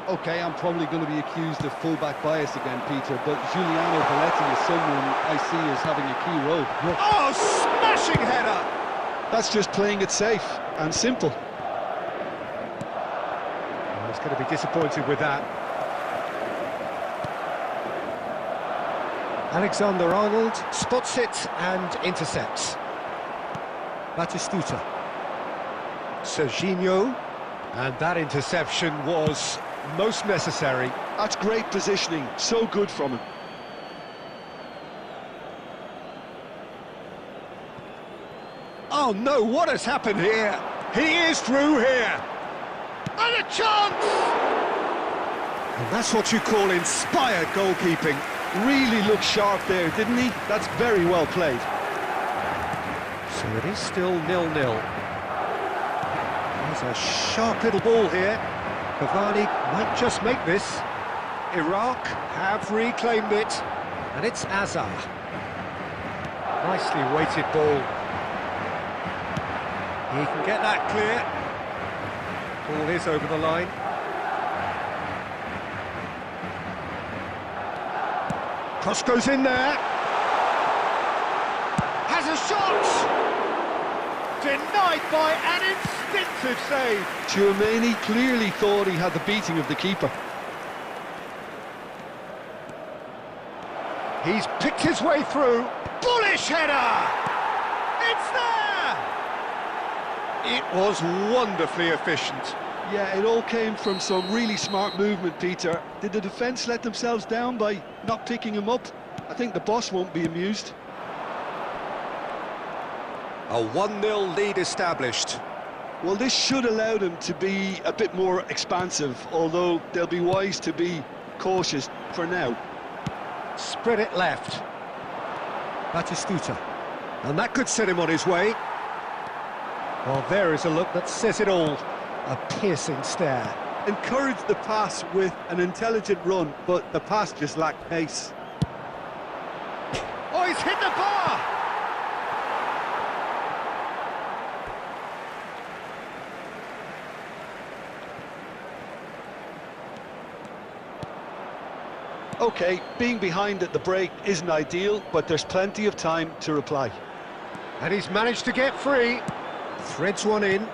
Okay, I'm probably going to be accused of full-back bias again, Peter, but Giuliano Belletti is someone I see as having a key role. Oh, smashing header! That's just playing it safe and simple. Oh, he's going to be disappointed with that. Alexander-Arnold spots it and intercepts. Batistuta. Serginho. And that interception was most necessary. That's great positioning, so good from him. Oh no, what has happened here? He is through here. And a chance! And that's what you call inspired goalkeeping. Really looked sharp there, didn't he? That's very well played. So it is still 0-0. There's a sharp little ball here. Cavani might just make this. Iraq have reclaimed it. And it's Azar. Nicely weighted ball. He can get that clear. Ball is over the line. Cross goes in there. Has a shot! Denied by an instinctive save. Tchouameni clearly thought he had the beating of the keeper. He's picked his way through. Bullish header! It's there! It was wonderfully efficient. Yeah, it all came from some really smart movement, Peter. Did the defence let themselves down by not picking him up? I think the boss won't be amused. A 1-0 lead established. Well, this should allow them to be a bit more expansive, although they'll be wise to be cautious for now. Spread it left. Batistuta. And that could set him on his way. Well, there is a look that says it all. A piercing stare. Encouraged the pass with an intelligent run, but the pass just lacked pace. Oh, he's hit the bar! Okay, being behind at the break isn't ideal, but there's plenty of time to reply. And he's managed to get free. Threads one in.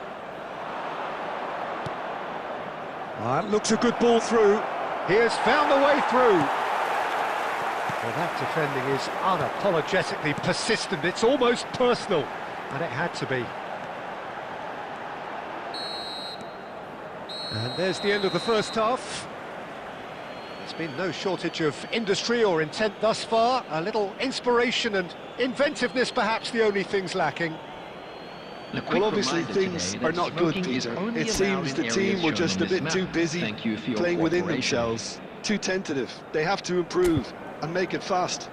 That looks a good ball through. He has found the way through. Well, that defending is unapologetically persistent. It's almost personal, and it had to be. And there's the end of the first half. There's been no shortage of industry or intent thus far. A little inspiration and inventiveness, perhaps the only things lacking. Well, obviously things are not good, Peter. It seems the team were just a bit too busy playing within themselves, too tentative. They have to improve and make it fast.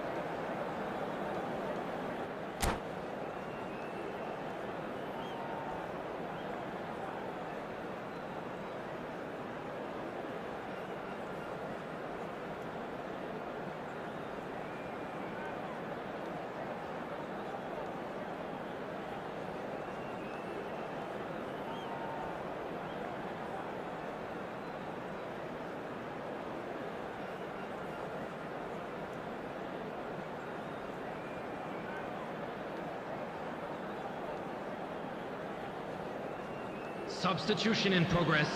Substitution in progress.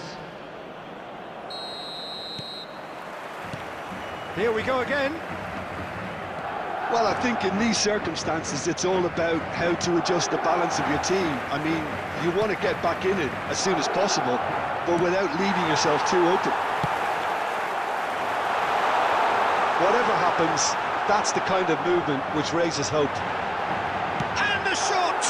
Here we go again. Well, I think in these circumstances, it's all about how to adjust the balance of your team. I mean, you want to get back in it as soon as possible, but without leaving yourself too open. Whatever happens, that's the kind of movement which raises hope. And the shot!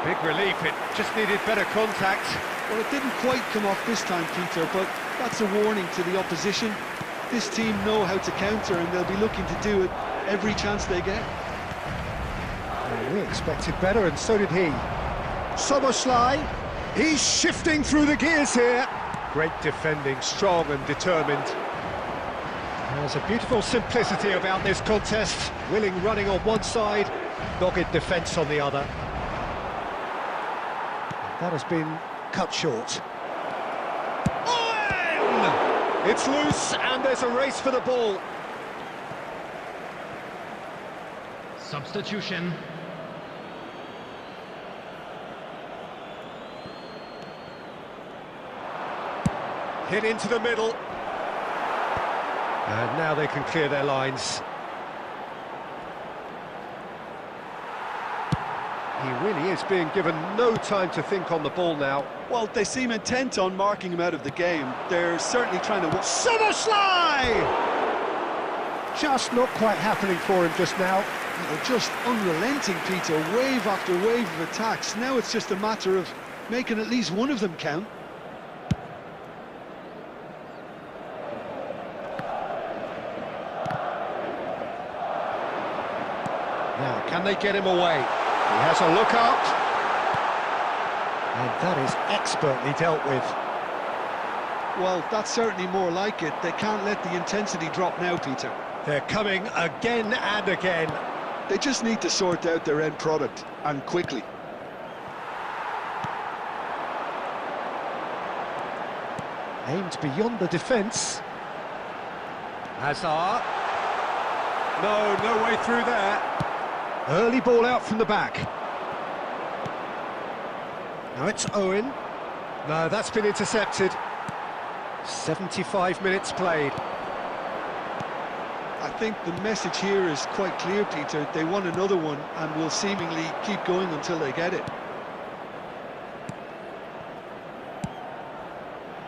Big relief, it just needed better contact. Well, it didn't quite come off this time, Peter, but that's a warning to the opposition. This team know how to counter, and they'll be looking to do it every chance they get. Well, we expected better, and so did he. Samaxi, he's shifting through the gears here. Great defending, strong and determined. There's a beautiful simplicity about this contest. Willing running on one side, dogged defence on the other. That has been cut short. It's loose, and there's a race for the ball. Substitution. Hit into the middle. And now they can clear their lines. He really is being given no time to think on the ball now. Well, they seem intent on marking him out of the game. They're certainly trying to... Samaxi! Just not quite happening for him just now. They're just unrelenting, Peter. Wave after wave of attacks. Now it's just a matter of making at least one of them count. Now, can they get him away? He has a look up. And that is expertly dealt with. Well, that's certainly more like it. They can't let the intensity drop now, Peter. They're coming again and again. They just need to sort out their end product, and quickly. Aimed beyond the defence. Hazard. No way through there. Early ball out from the back. Now it's Owen. No, that's been intercepted. 75 minutes played. I think the message here is quite clear, Peter. They want another one and will seemingly keep going until they get it.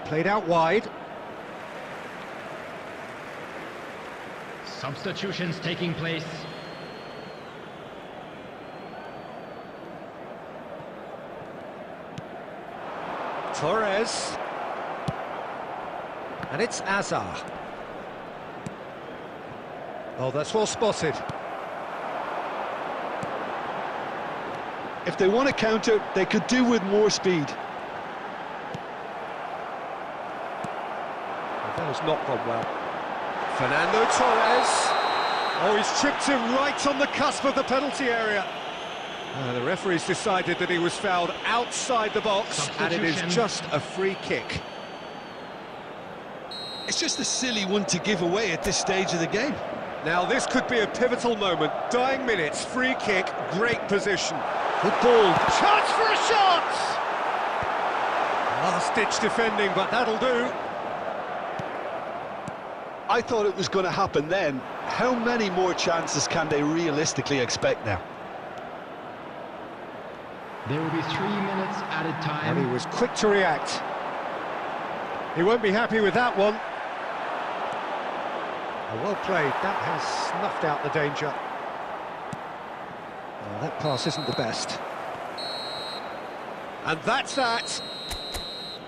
Played out wide. Substitutions taking place. Torres. And it's Hazard. Oh, that's well spotted. If they want to counter, they could do with more speed. That has not gone well. Fernando Torres. Oh, he's tripped him right on the cusp of the penalty area. The referee's decided that he was fouled outside the box, and it is just a free kick. It's just a silly one to give away at this stage of the game. Now, this could be a pivotal moment. Dying minutes, free kick, great position. Good ball. Chance for a shot! Last-ditch defending, but that'll do. I thought it was going to happen then. How many more chances can they realistically expect now? There will be 3 minutes added time. And he was quick to react. He won't be happy with that one. Well played. That has snuffed out the danger. Well, that pass isn't the best. And that's that.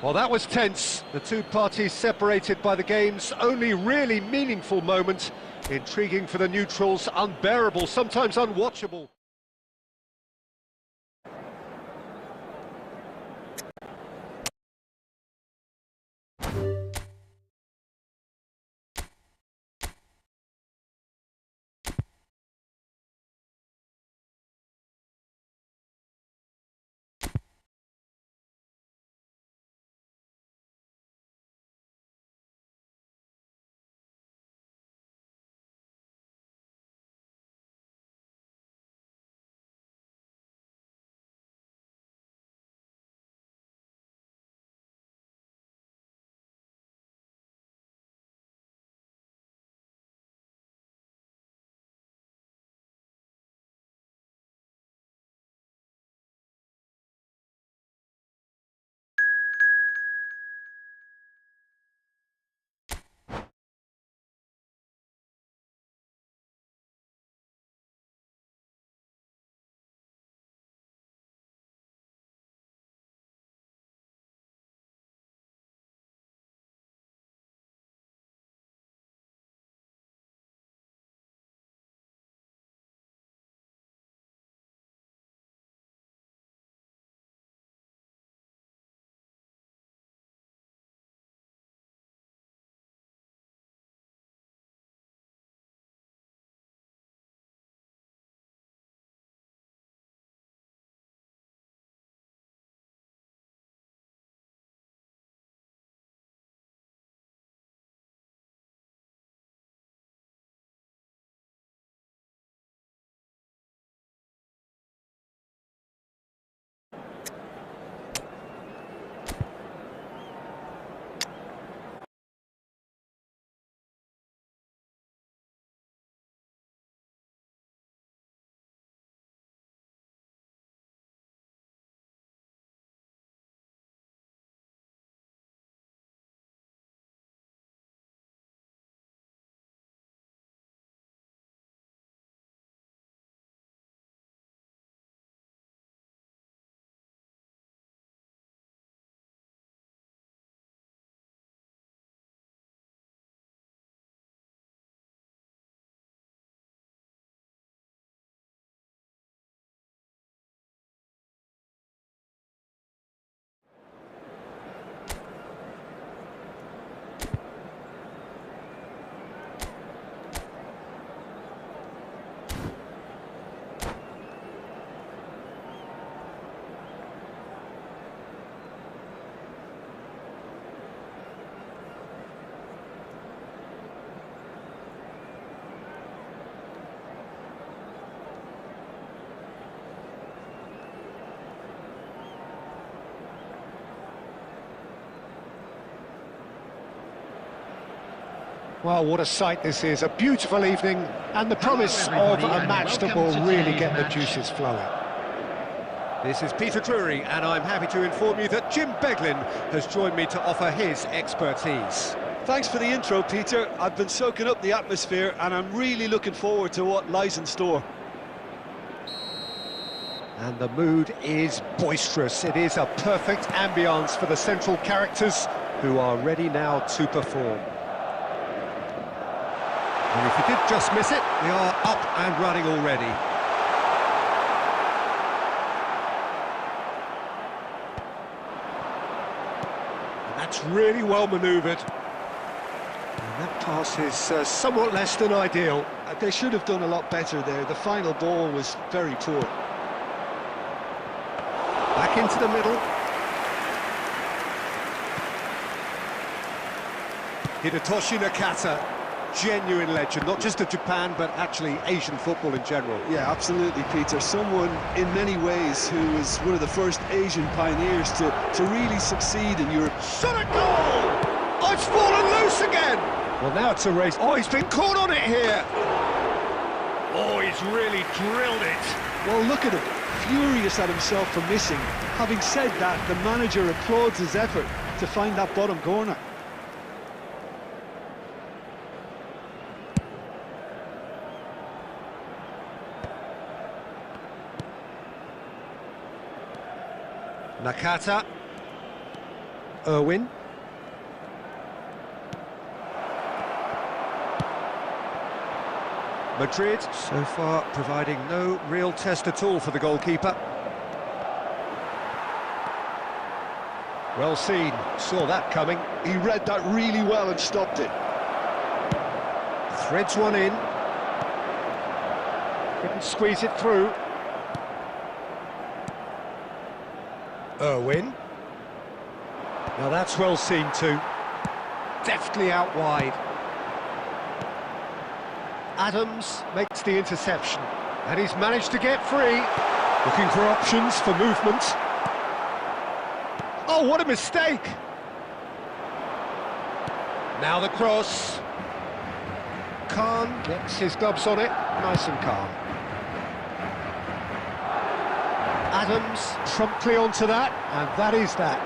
Well, that was tense. The two parties separated by the game's only really meaningful moment. Intriguing for the neutrals, unbearable, sometimes unwatchable. Well, what a sight this is, a beautiful evening, and the promise of everybody, a and match that welcome will to really today's get the match. juices flowing. This is Peter Drury, and I'm happy to inform you that Jim Beglin has joined me to offer his expertise. Thanks for the intro, Peter. I've been soaking up the atmosphere and I'm really looking forward to what lies in store. And the mood is boisterous. It is a perfect ambience for the central characters who are ready now to perform. And if you did just miss it, we are up and running already. And that's really well manoeuvred. And that pass is somewhat less than ideal. They should have done a lot better there. The final ball was very poor. Back into the middle. Hidetoshi Nakata, genuine legend, not just of Japan, but actually Asian football in general. Yeah, absolutely, Peter. Someone, in many ways, who was one of the first Asian pioneers to really succeed in Europe. Shot a goal! Oh, it's fallen loose again! Well, now it's a race. Oh, he's been caught on it here! Oh, he's really drilled it. Well, look at him, furious at himself for missing. Having said that, the manager applauds his effort to find that bottom corner. Nakata. Irwin. Madrid, so far, providing no real test at all for the goalkeeper. Well seen, saw that coming. He read that really well and stopped it. Threads one in. Couldn't squeeze it through. Irwin. Now that's well seen too. Deftly out wide. Adams makes the interception, and he's managed to get free. Looking for options for movement. Oh, what a mistake! Now the cross. Khan gets his gloves on it, nice and calm. Adams promptly onto that, and that is that.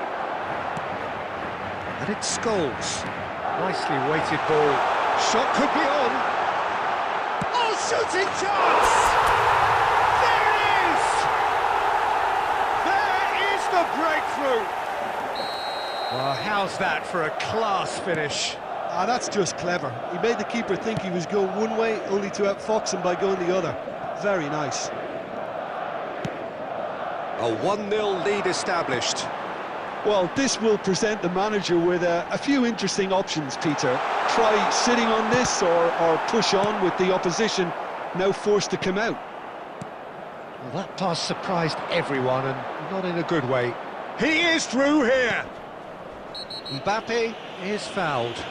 And it's Scholes. Nicely weighted ball. Shot could be on. Oh, shooting chance! There it is! There is the breakthrough! Well, how's that for a class finish? Ah, that's just clever. He made the keeper think he was going one way, only to outfox him by going the other. Very nice. A 1-0 lead established. Well, this will present the manager with a few interesting options, Peter. Try sitting on this or push on with the opposition now forced to come out. Well, that pass surprised everyone, and not in a good way. He is through here! Mbappe is fouled.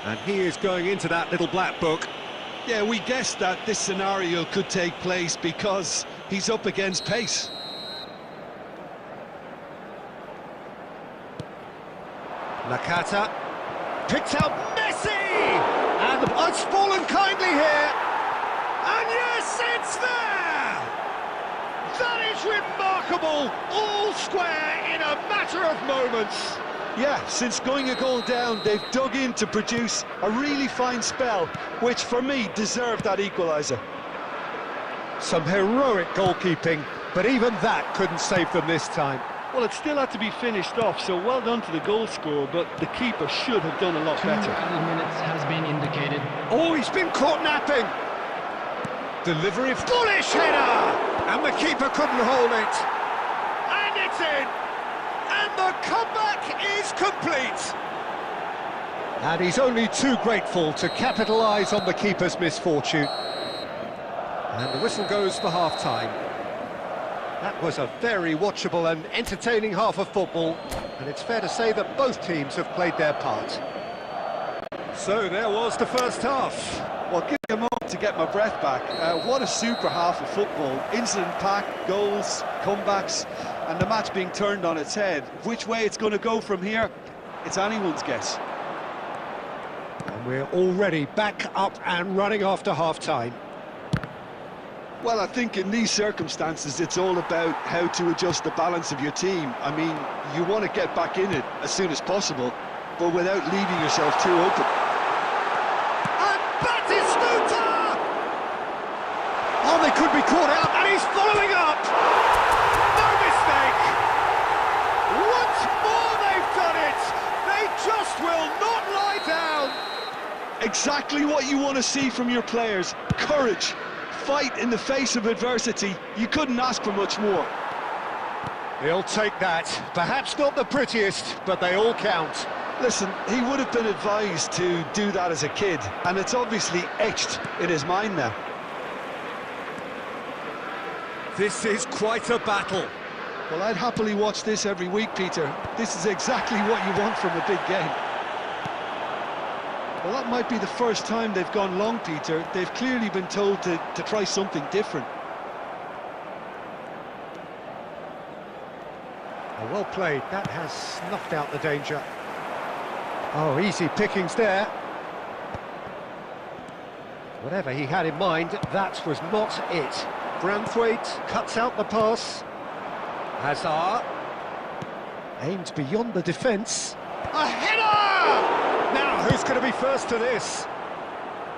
And he is going into that little black book. Yeah, we guessed that this scenario could take place because he's up against pace. Nakata picks out Messi! And it's fallen kindly here! And yes, it's there! That is remarkable! All square in a matter of moments! Yeah, since going a goal down, they've dug in to produce a really fine spell, which for me deserved that equaliser. Some heroic goalkeeping, but even that couldn't save them this time. Well, it still had to be finished off, so well done to the goal scorer, but the keeper should have done a lot 2 better. added minutes has been indicated. Oh, he's been caught napping! Delivery, foolish header! And the keeper couldn't hold it. And it's in! And the comeback is complete! And he's only too grateful to capitalise on the keeper's misfortune. And the whistle goes for half-time. That was a very watchable and entertaining half of football, and it's fair to say that both teams have played their part. So there was the first half. Well, give me a moment to get my breath back. What a super half of football. Incident-packed, goals, comebacks, and the match being turned on its head. Which way it's going to go from here, it's anyone's guess. And we're already back up and running after half-time. Well, I think in these circumstances, it's all about how to adjust the balance of your team. I mean, you want to get back in it as soon as possible, but without leaving yourself too open. And Batistuta! Oh, they could be caught out, and he's following up! No mistake! Once more they've done it! They just will not lie down! Exactly what you want to see from your players. Courage. Fight in the face of adversity. You couldn't ask for much more. He'll take that. Perhaps not the prettiest, but they all count. Listen, he would have been advised to do that as a kid, and it's obviously etched in his mind now. This is quite a battle. Well, I'd happily watch this every week, Peter. This is exactly what you want from a big game. Well, that might be the first time they've gone long, Peter. They've clearly been told to try something different. Oh, well played. That has snuffed out the danger. Oh, easy pickings there. Whatever he had in mind, that was not it. Branthwaite cuts out the pass. Hazard aims beyond the defence. A header! Now, who's going to be first to this?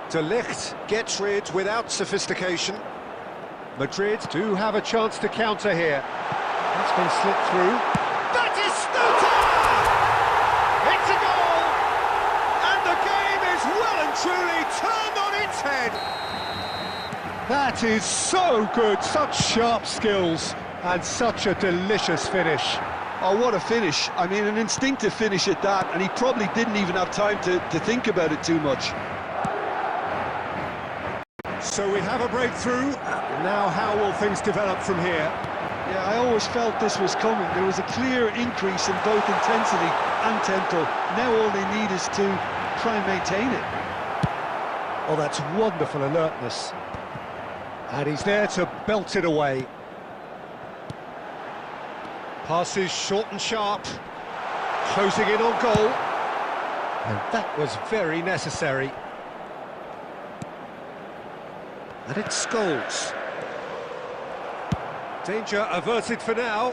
De Ligt gets rid without sophistication. Madrid do have a chance to counter here. That's been slipped through. Batistuta! It's a goal! And the game is well and truly turned on its head. That is so good, such sharp skills, and such a delicious finish. Oh, what a finish. I mean, an instinctive finish at that, and he probably didn't even have time to think about it too much. So we have a breakthrough. Now how will things develop from here? Yeah, I always felt this was coming. There was a clear increase in both intensity and tempo. Now all they need is to try and maintain it. Oh, that's wonderful alertness. And he's there to belt it away. Passes short and sharp. Closing in on goal. And that was very necessary. And it's Scholes. Danger averted for now.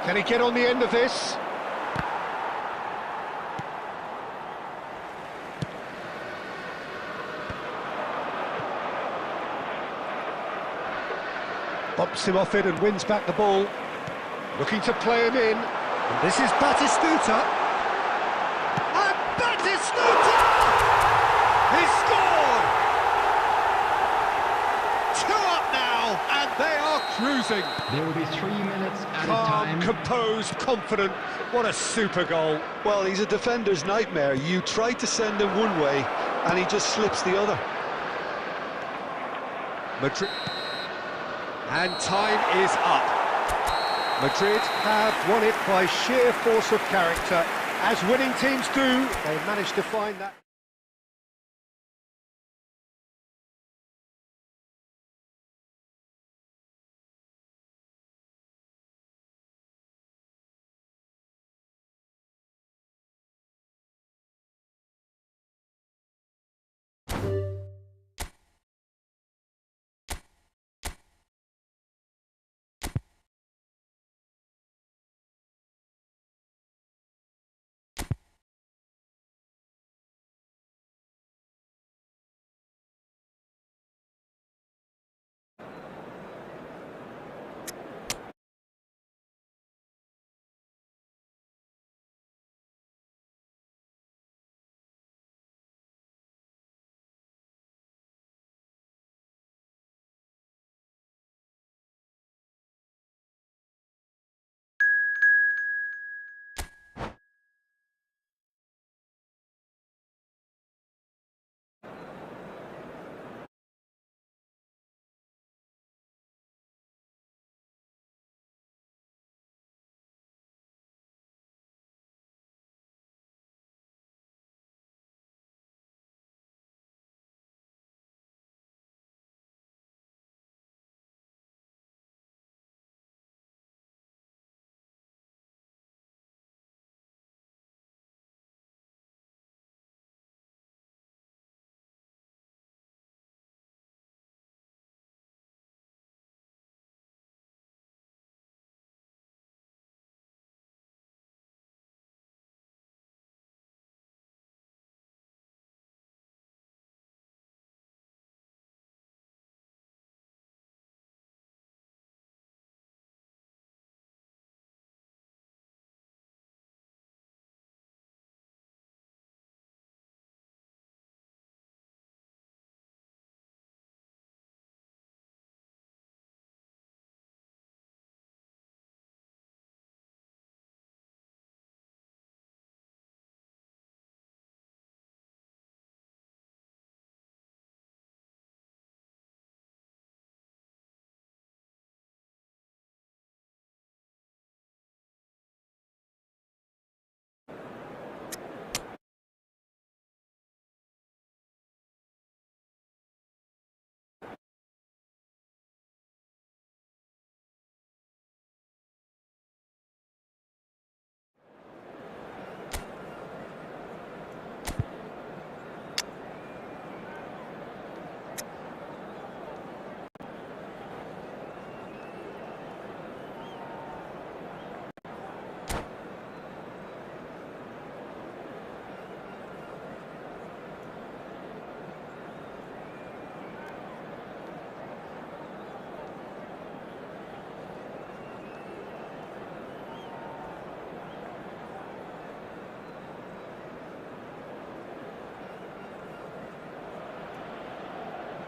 Can he get on the end of this? Bumps him off it and wins back the ball. Looking to play him in. And this is Batistuta. And Batistuta! He scored! 2 up now, and they are cruising. There will be 3 minutes at a Calm, time. composed, confident. What a super goal. Well, he's a defender's nightmare. You try to send him one way, and he just slips the other. Madrid. And time is up. Madrid have won it by sheer force of character. As winning teams do, they managed to find that.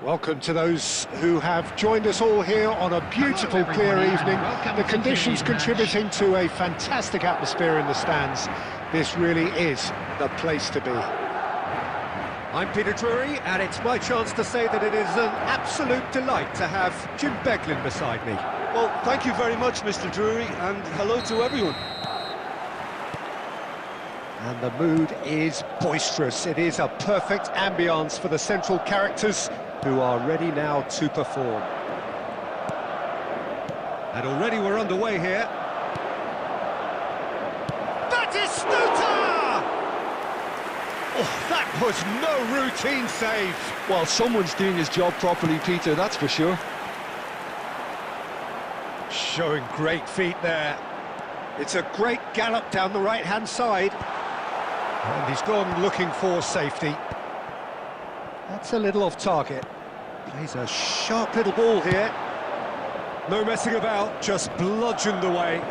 Welcome to those who have joined us all here on a beautiful, clear evening. The conditions contributing to a fantastic atmosphere in the stands. This really is the place to be. I'm Peter Drury, and it's my chance to say that it is an absolute delight to have Jim Beglin beside me. Well, thank you very much, Mr. Drury, and hello to everyone. And the mood is boisterous. It is a perfect ambience for the central characters who are ready now to perform. And already we're underway here. Batistuta! Oh, that was no routine save. Well, someone's doing his job properly, Peter, that's for sure. Showing great feet there. It's a great gallop down the right-hand side. And he's gone looking for safety. That's a little off target. Plays a sharp little ball here. No messing about, just bludgeoned away.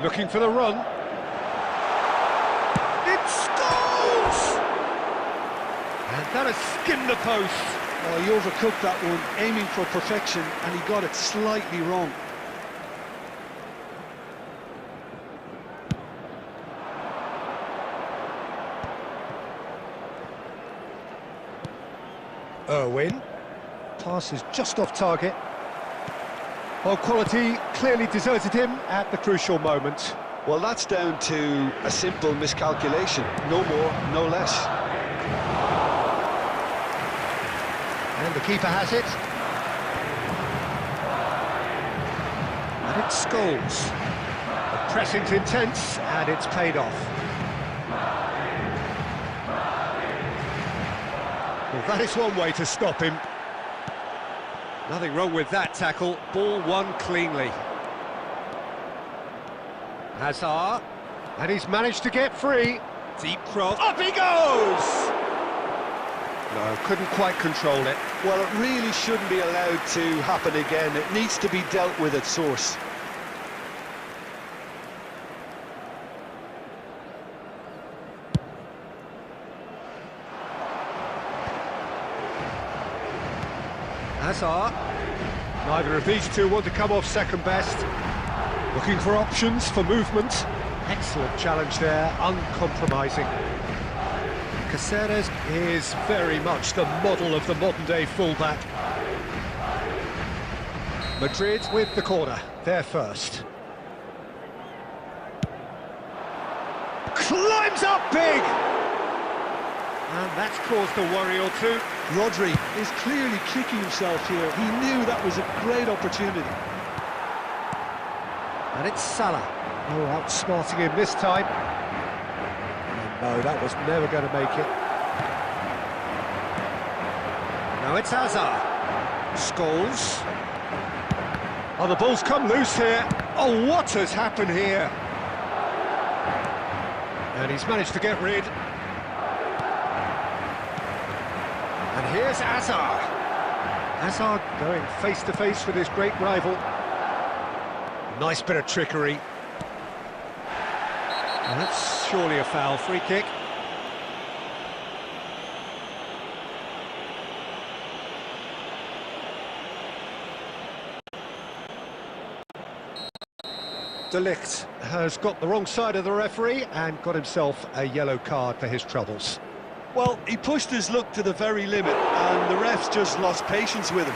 Looking for the run. It scores! And that has skimmed the post. Oh, he overcooked that one, aiming for perfection, and he got it slightly wrong. Irwin. Pass is just off target. Well, quality clearly deserted him at the crucial moment. Well, that's down to a simple miscalculation. No more, no less. And the keeper has it. And it's Scholes. The pressing's intense, and it's paid off. Well, that is one way to stop him. Nothing wrong with that tackle. Ball won cleanly. Hazard. And he's managed to get free. Deep cross. Up he goes! No, couldn't quite control it. Well, it really shouldn't be allowed to happen again. It needs to be dealt with at source. Hazard. Neither of these two want to come off second best. Looking for options for movement. Excellent challenge there, uncompromising. Caceres is very much the model of the modern-day fullback. Madrid with the corner, they're first. Climbs up big! And that's caused a worry or two. Rodri is clearly kicking himself here. He knew that was a great opportunity. And it's Salah. Oh, outsmarting him this time. And no, that was never going to make it. Now it's Hazard. Scholes. Oh, the ball's come loose here. Oh, what has happened here? And he's managed to get rid. And here's Hazard. Hazard going face-to-face with his great rival. Nice bit of trickery. And that's surely a foul. Free kick. De Ligt has got the wrong side of the referee and got himself a yellow card for his troubles. Well, he pushed his luck to the very limit, and the refs just lost patience with him.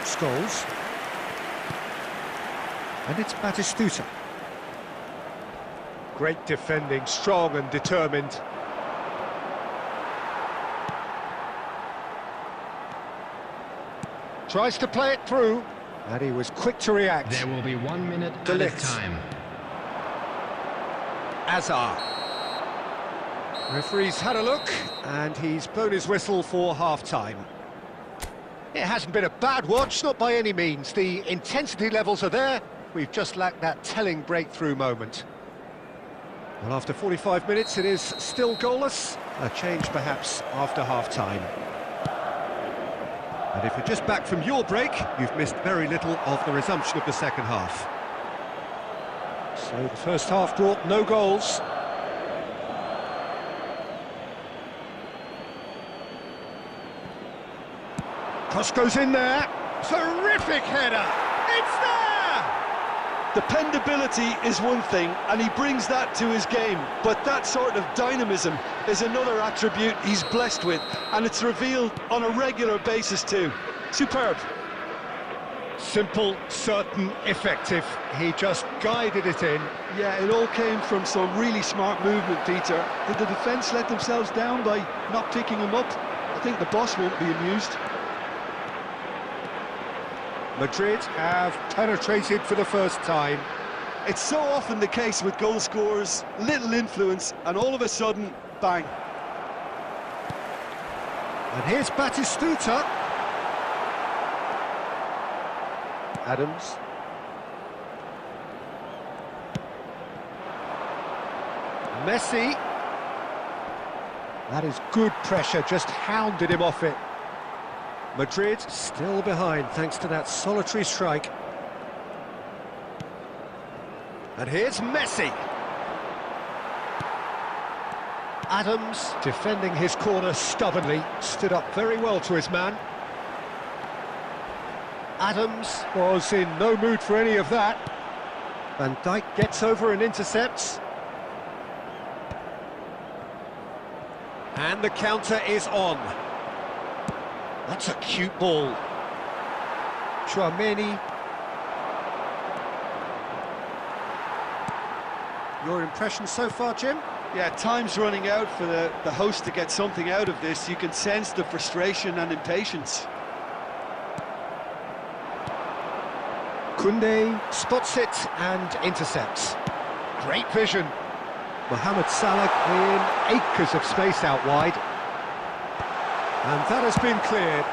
Scholes. And it's Batistuta. Great defending, strong and determined. Tries to play it through, and he was quick to react. There will be 1 minute De at a Ligt. time. Hazard. Referee's had a look, and he's blown his whistle for half-time. It hasn't been a bad watch, not by any means. The intensity levels are there. We've just lacked that telling breakthrough moment. Well, after 45 minutes, it is still goalless. A change, perhaps, after half-time. And if you're just back from your break, you've missed very little of the resumption of the second half. So the first half brought no goals. Cross goes in there. Terrific header. It's there! Dependability is one thing, and he brings that to his game, but that sort of dynamism is another attribute he's blessed with, and it's revealed on a regular basis too. Superb. Simple, certain, effective. He just guided it in. Yeah, it all came from some really smart movement, Peter. Did the defence let themselves down by not picking him up? I think the boss won't be amused. Madrid have penetrated for the first time. It's so often the case with goal scorers, little influence, and all of a sudden, bang. And here's Batistuta. Adams. Messi. That is good pressure, just hounded him off it. Madrid still behind thanks to that solitary strike. And here's Messi. Adams defending his corner stubbornly, stood up very well to his man. Adams was in no mood for any of that. Van Dijk gets over and intercepts. And the counter is on. That's a cute ball. Chouameni. Your impression so far, Jim? Yeah, time's running out for the host to get something out of this. You can sense the frustration and impatience. Koundé spots it and intercepts. Great vision. Mohamed Salah in acres of space out wide. And that has been cleared.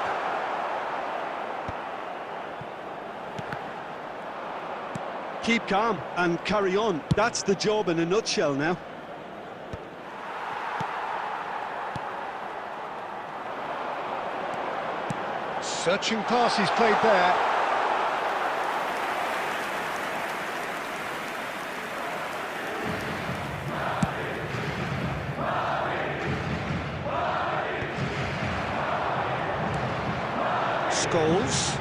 Keep calm and carry on. That's the job in a nutshell now. Searching pass he's played there. Scholes.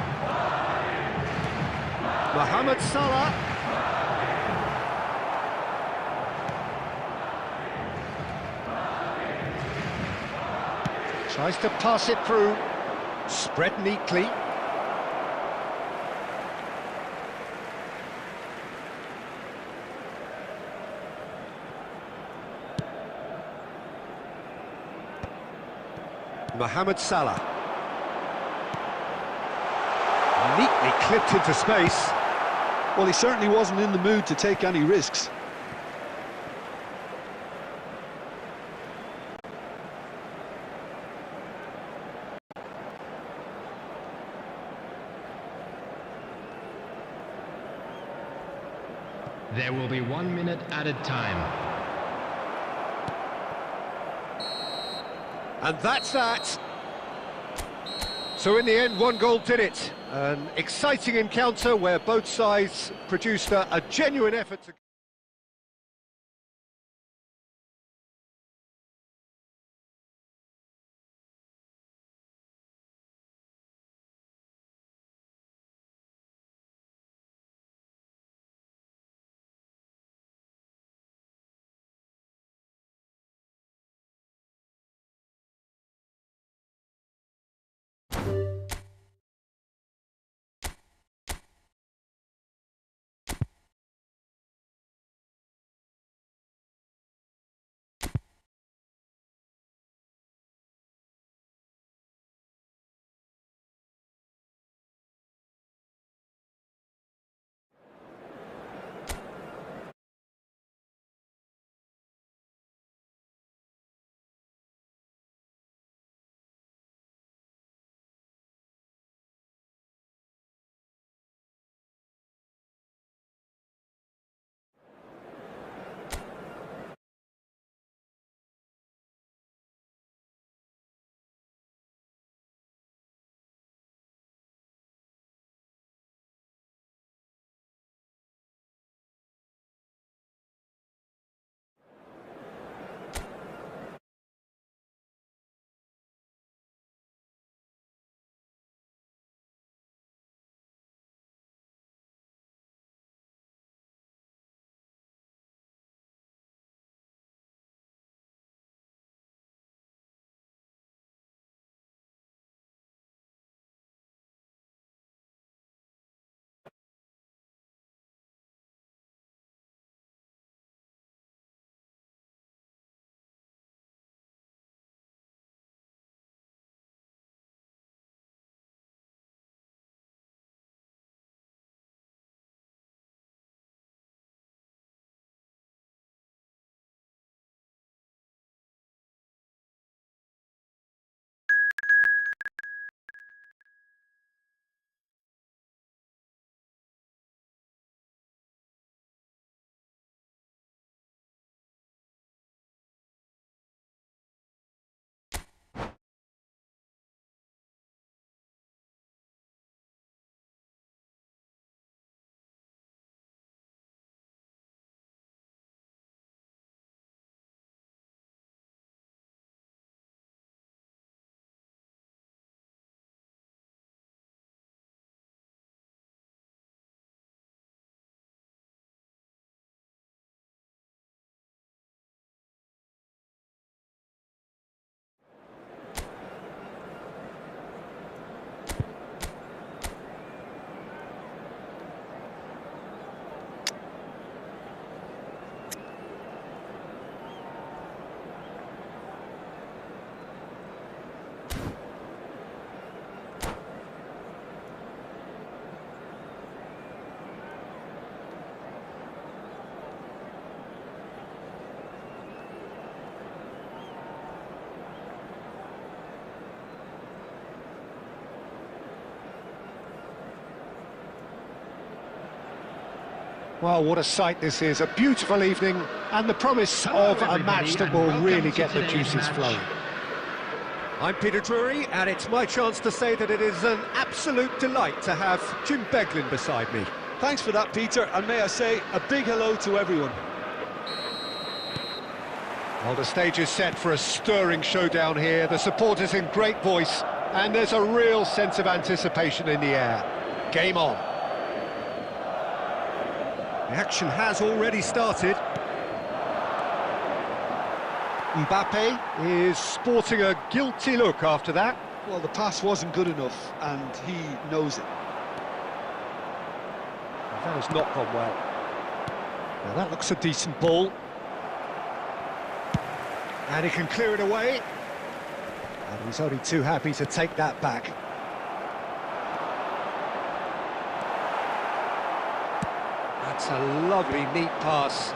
Mohamed Salah. Tries to pass it through. Spread neatly. Mohamed Salah. Neatly clipped into space. Well, he certainly wasn't in the mood to take any risks. There will be 1 minute added time. And that's that. So in the end, one goal did it. An exciting encounter where both sides produced a genuine effort to... Well, what a sight this is. A beautiful evening and the promise of a match that will really get the juices flowing. I'm Peter Drury, and it's my chance to say that it is an absolute delight to have Jim Beglin beside me. Thanks for that, Peter, and may I say a big hello to everyone. Well, the stage is set for a stirring showdown here. The supporters in great voice, and there's a real sense of anticipation in the air. Game on. The action has already started. Mbappe is sporting a guilty look after that. Well, the pass wasn't good enough, and he knows it. That has not gone well. Now that looks a decent ball. And he can clear it away. And he's only too happy to take that back. That's a lovely, neat pass.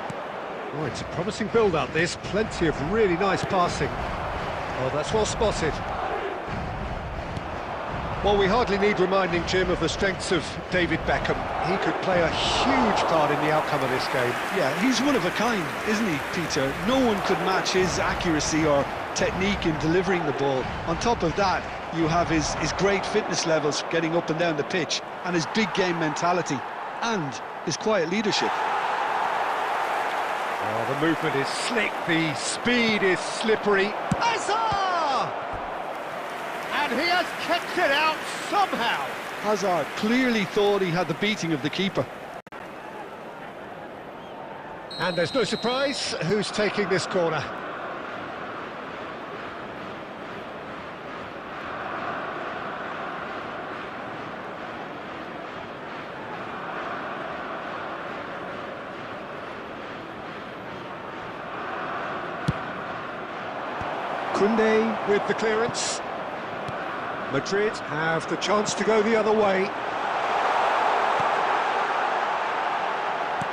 Oh, it's a promising build-up, this. Plenty of really nice passing. Oh, that's well spotted. Well, we hardly need reminding, Jim, of the strengths of David Beckham. He could play a huge part in the outcome of this game. Yeah, he's one of a kind, isn't he, Peter? No one could match his accuracy or technique in delivering the ball. On top of that, you have his great fitness levels getting up and down the pitch, and his big game mentality, and his quiet leadership. Oh, the movement is slick, the speed is slippery. Hazard! And he has kept it out somehow. Hazard clearly thought he had the beating of the keeper. And there's no surprise who's taking this corner. Koundé with the clearance. Madrid have the chance to go the other way.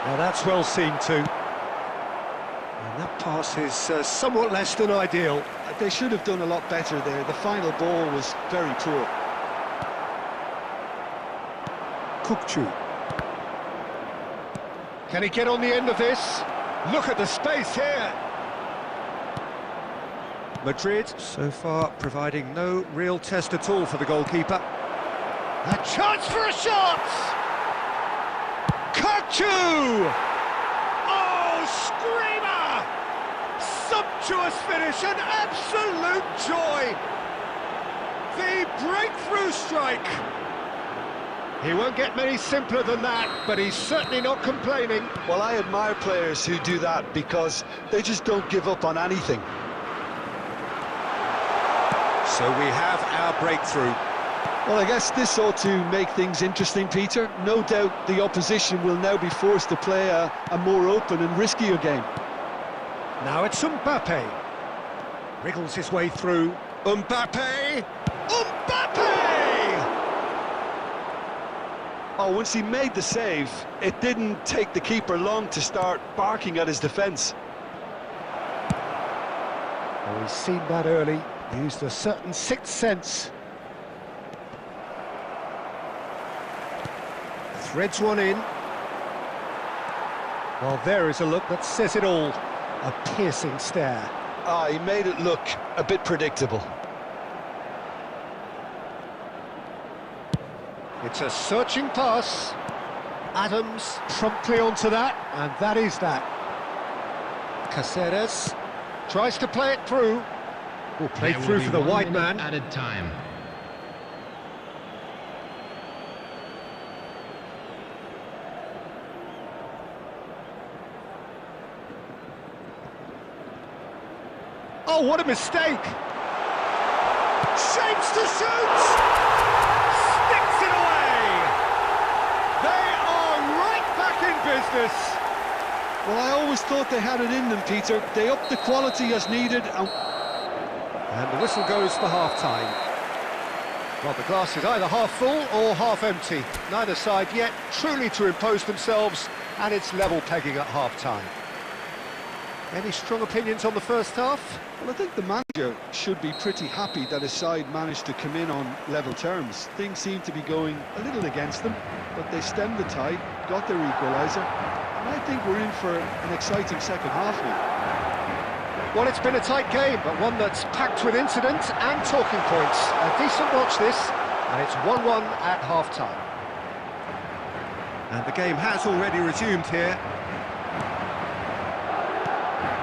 Now that's well seen too. And that pass is somewhat less than ideal. They should have done a lot better there. The final ball was very poor. Kukçu. Can he get on the end of this? Look at the space here. Madrid, so far, providing no real test at all for the goalkeeper. A chance for a shot! Kukçu! Oh, screamer! Sumptuous finish, an absolute joy! The breakthrough strike! He won't get many simpler than that, but he's certainly not complaining. Well, I admire players who do that because they just don't give up on anything. So we have our breakthrough. Well, I guess this ought to make things interesting, Peter. No doubt the opposition will now be forced to play a more open and riskier game. Now it's Mbappe. Wriggles his way through. Mbappe! Mbappe! Oh, once he made the save, it didn't take the keeper long to start barking at his defence. Oh, he's seen that early. Used a certain sixth sense. Threads one in. Well, there is a look that says it all. A piercing stare. Ah, he made it look a bit predictable. It's a searching pass. Adams promptly onto that, and that is that. Caceres tries to play it through. Will play through for the wide man. Added time. Oh, what a mistake! Shapes to shoot! Sticks it away! They are right back in business! Well, I always thought they had it in them, Peter. They upped the quality as needed and the whistle goes for half-time. Well, the glass is either half full or half empty. Neither side yet truly to impose themselves, and it's level pegging at half-time. Any strong opinions on the first half? Well, I think the manager should be pretty happy that his side managed to come in on level terms. Things seem to be going a little against them, but they stemmed the tide, got their equaliser, And I think we're in for an exciting second half now. Well, it's been a tight game, but one that's packed with incident and talking points. A decent watch this, and it's 1-1 at half-time. And the game has already resumed here.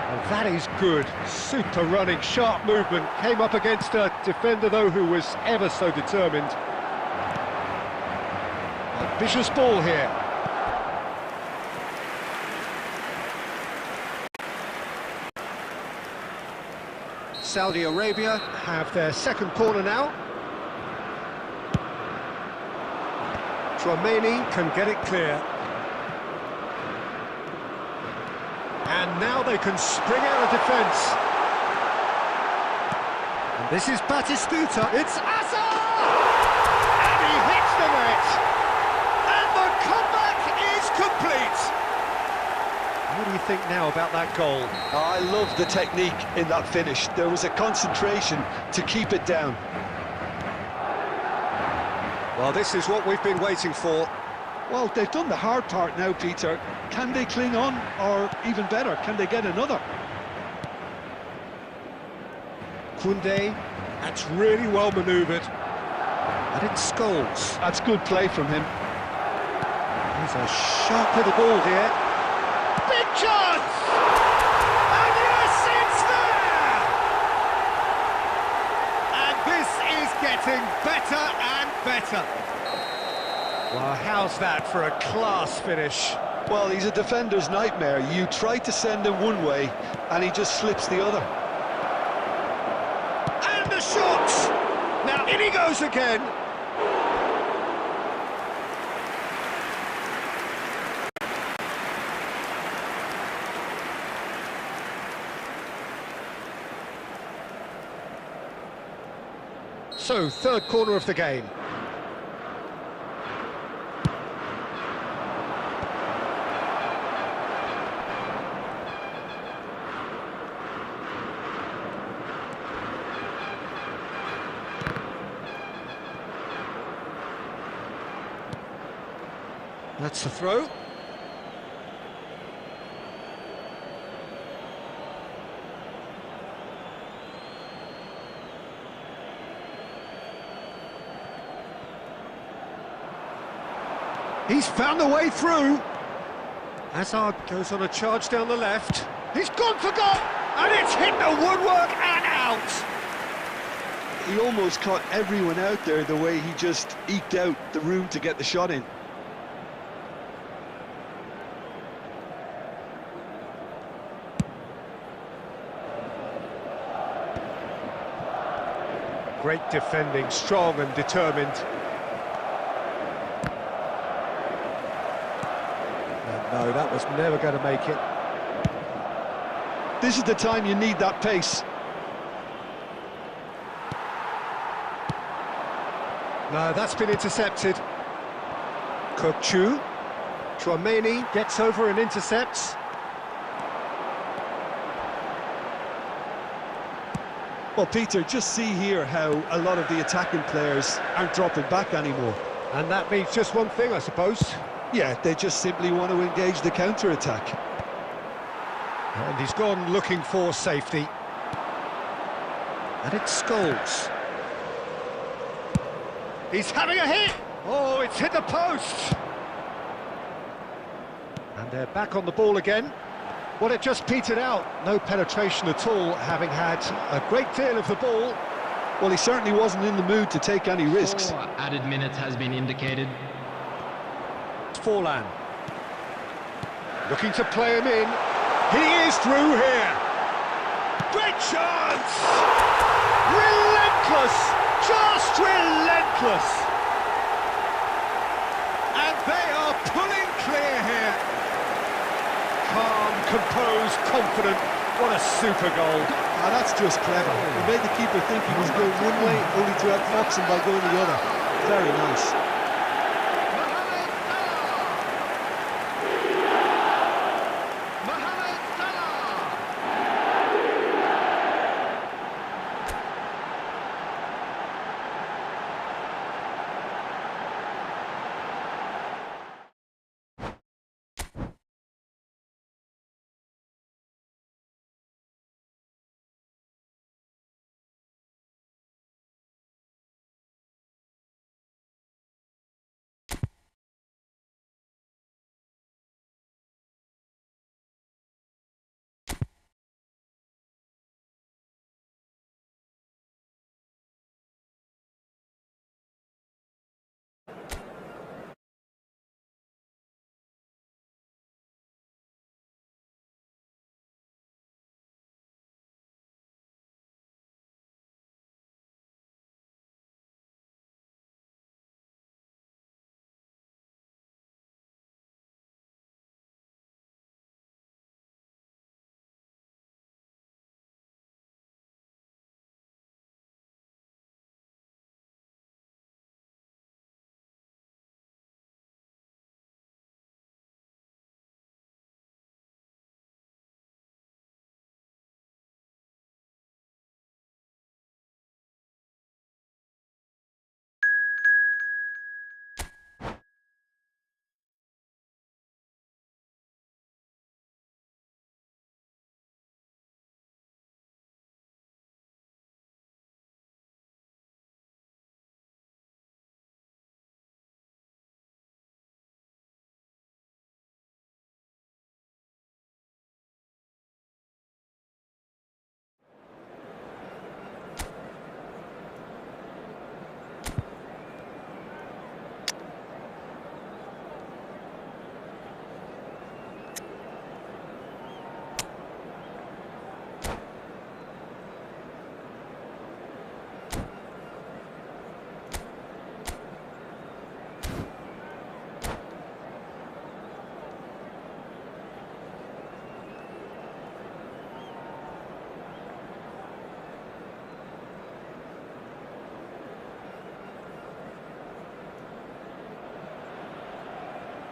And that is good. Super running, sharp movement. Came up against a defender, though, who was ever so determined. Ambitious ball here. Saudi Arabia have their second corner now. Tchouaméni can get it clear. And now they can spring out of defence. And this is Batistuta. It's Asa! And he hits the net! And the comeback is complete! What do you think now about that goal? I love the technique in that finish. There was a concentration to keep it down. Well, this is what we've been waiting for. Well, they've done the hard part now, Peter. Can they cling on, or even better, can they get another? Koundé, that's really well manoeuvred. And it's Scholes. That's good play from him. He's a sharp little ball here. Big chance! And yes, it's there! And this is getting better and better. Well, how's that for a class finish? Well, he's a defender's nightmare. You try to send him one way, and he just slips the other. And the shot! Now, in he goes again. So, third corner of the game. That's the throw. He's found a way through. Hazard goes on a charge down the left. He's gone for goal, and it's hit the woodwork and out. He almost caught everyone out there the way he just eked out the room to get the shot in. Great defending, strong and determined. No, that was never going to make it. This is the time you need that pace. No, that's been intercepted. Kokchu. Tchouaméni gets over and intercepts. Well, Peter, just see here how a lot of the attacking players aren't dropping back anymore. And that means just one thing, I suppose. Yeah, they just simply want to engage the counter-attack. And he's gone looking for safety. And it's Scholes. He's having a hit! Oh, it's hit the post! And they're back on the ball again. Well, it just petered out. No penetration at all, having had a great deal of the ball. Well, he certainly wasn't in the mood to take any risks. 4 added minutes has been indicated. Forlan. Looking to play him in. He is through here. Great chance! Relentless! Just relentless! And they are pulling clear here. Calm, composed, confident. What a super goal. Ah, that's just clever. He made the keeper think he was going one way, only to outfox him by going the other. Very nice.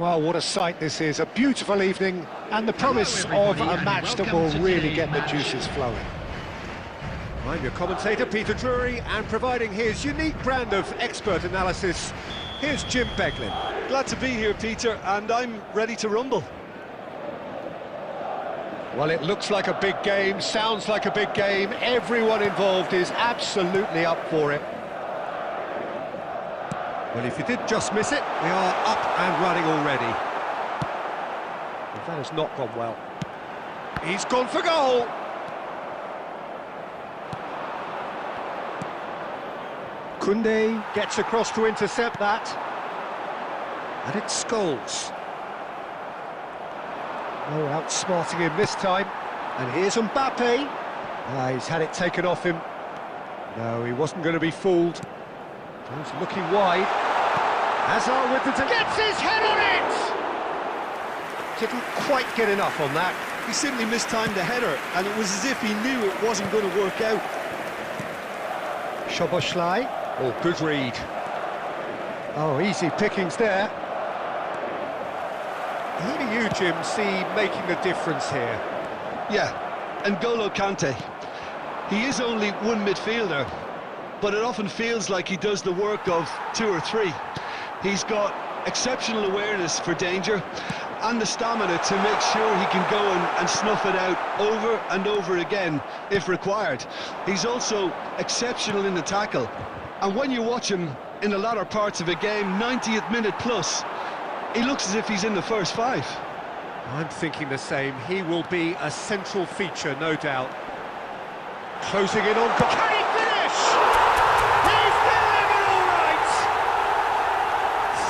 Well, what a sight this is, a beautiful evening, and the promise of a match that will really get the juices flowing. I'm your commentator, Peter Drury, and providing his unique brand of expert analysis, here's Jim Beglin. Glad to be here, Peter, and I'm ready to rumble. Well, it looks like a big game, sounds like a big game, everyone involved is absolutely up for it. Well, if you did just miss it, we are up and running already. Well, that has not gone well. He's gone for goal! Koundé gets across to intercept that. And it's Scholes. No outsmarting him this time. And here's Mbappe. He's had it taken off him. No, he wasn't going to be fooled. He's looking wide. Hazard with the... Gets his head on it! Didn't quite get enough on that. He simply mistimed the header, and it was as if he knew it wasn't going to work out. Szoboszlai. Oh, good read. Oh, easy pickings there. Who do you, Jim, see making the difference here? Yeah, N'Golo Kante. He is only one midfielder, but it often feels like he does the work of two or three. He's got exceptional awareness for danger and the stamina to make sure he can go and snuff it out over and over again if required. He's also exceptional in the tackle, and when you watch him in the latter parts of a game, 90th minute plus, he looks as if he's in the first five. I'm thinking the same. He will be a central feature, no doubt. Closing in on... Can he finish? He's delivered all right!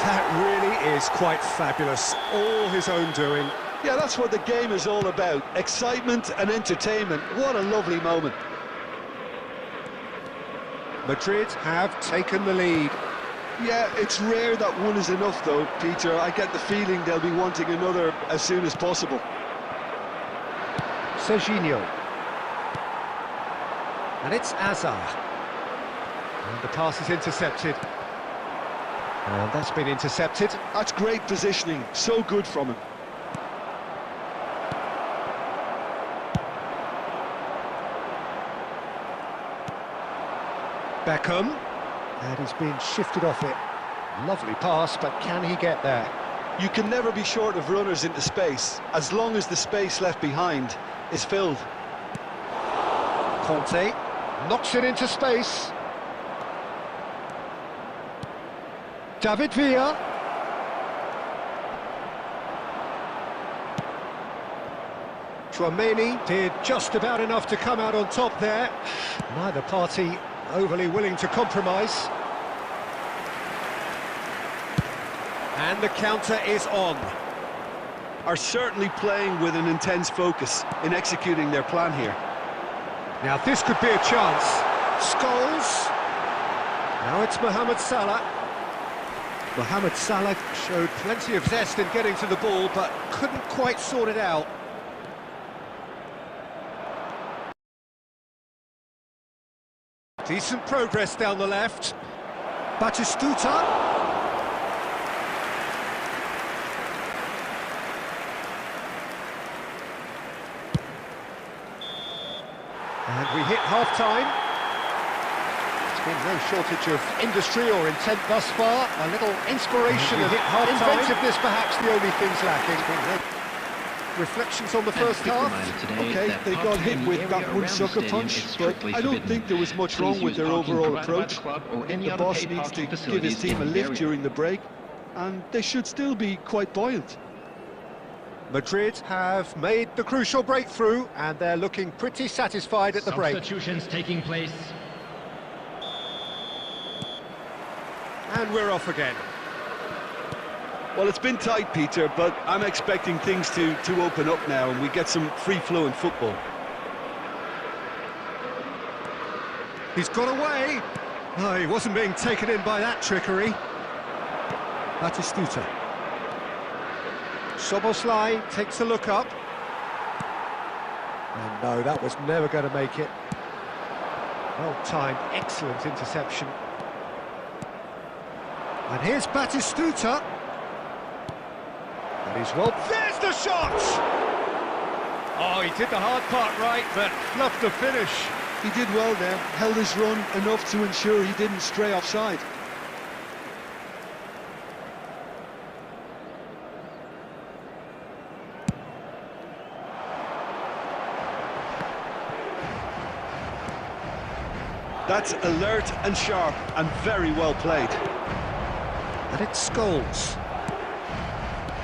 That really is quite fabulous. All his own doing. Yeah, that's what the game is all about. Excitement and entertainment. What a lovely moment. Madrid have taken the lead. Yeah, it's rare that one is enough though, Peter. I get the feeling they'll be wanting another as soon as possible. Serginho. And it's Hazard. And the pass is intercepted. And that's been intercepted. That's great positioning. So good from him. Beckham. And he's been shifted off it. Lovely pass, but can he get there? You can never be short of runners into space, as long as the space left behind is filled. Conte knocks it into space. David Villa. Tchouaméni did just about enough to come out on top there. Neither party overly willing to compromise. And the counter is on. Are certainly playing with an intense focus in executing their plan here. Now this could be a chance. Scholes. Now it's Mohamed Salah. Mohamed Salah showed plenty of zest in getting to the ball, but couldn't quite sort it out. Decent progress down the left. Batistuta. And we hit half-time. There's been no shortage of industry or intent thus far. A little inspiration and inventiveness perhaps the only things lacking. Reflections on the first half. Okay, they got hit with that one sucker punch, but I don't think there was much wrong with their overall approach. The boss needs to give his team a lift during the break, and they should still be quite buoyant. Madrid have made the crucial breakthrough, and they're looking pretty satisfied at the break. Substitutions taking place. And we're off again. Well, it's been tight, Peter, but I'm expecting things to open up now and we get some free-flowing football. He's got away. Oh, he wasn't being taken in by that trickery. Batistuta. Szoboszlai takes a look up. And no, that was never going to make it. Well-timed, excellent interception. And here's Batistuta. And he's well... There's the shot! Oh, he did the hard part right, but fluffed the finish. He did well there, held his run enough to ensure he didn't stray offside. That's alert and sharp and very well played. And it's Scholes.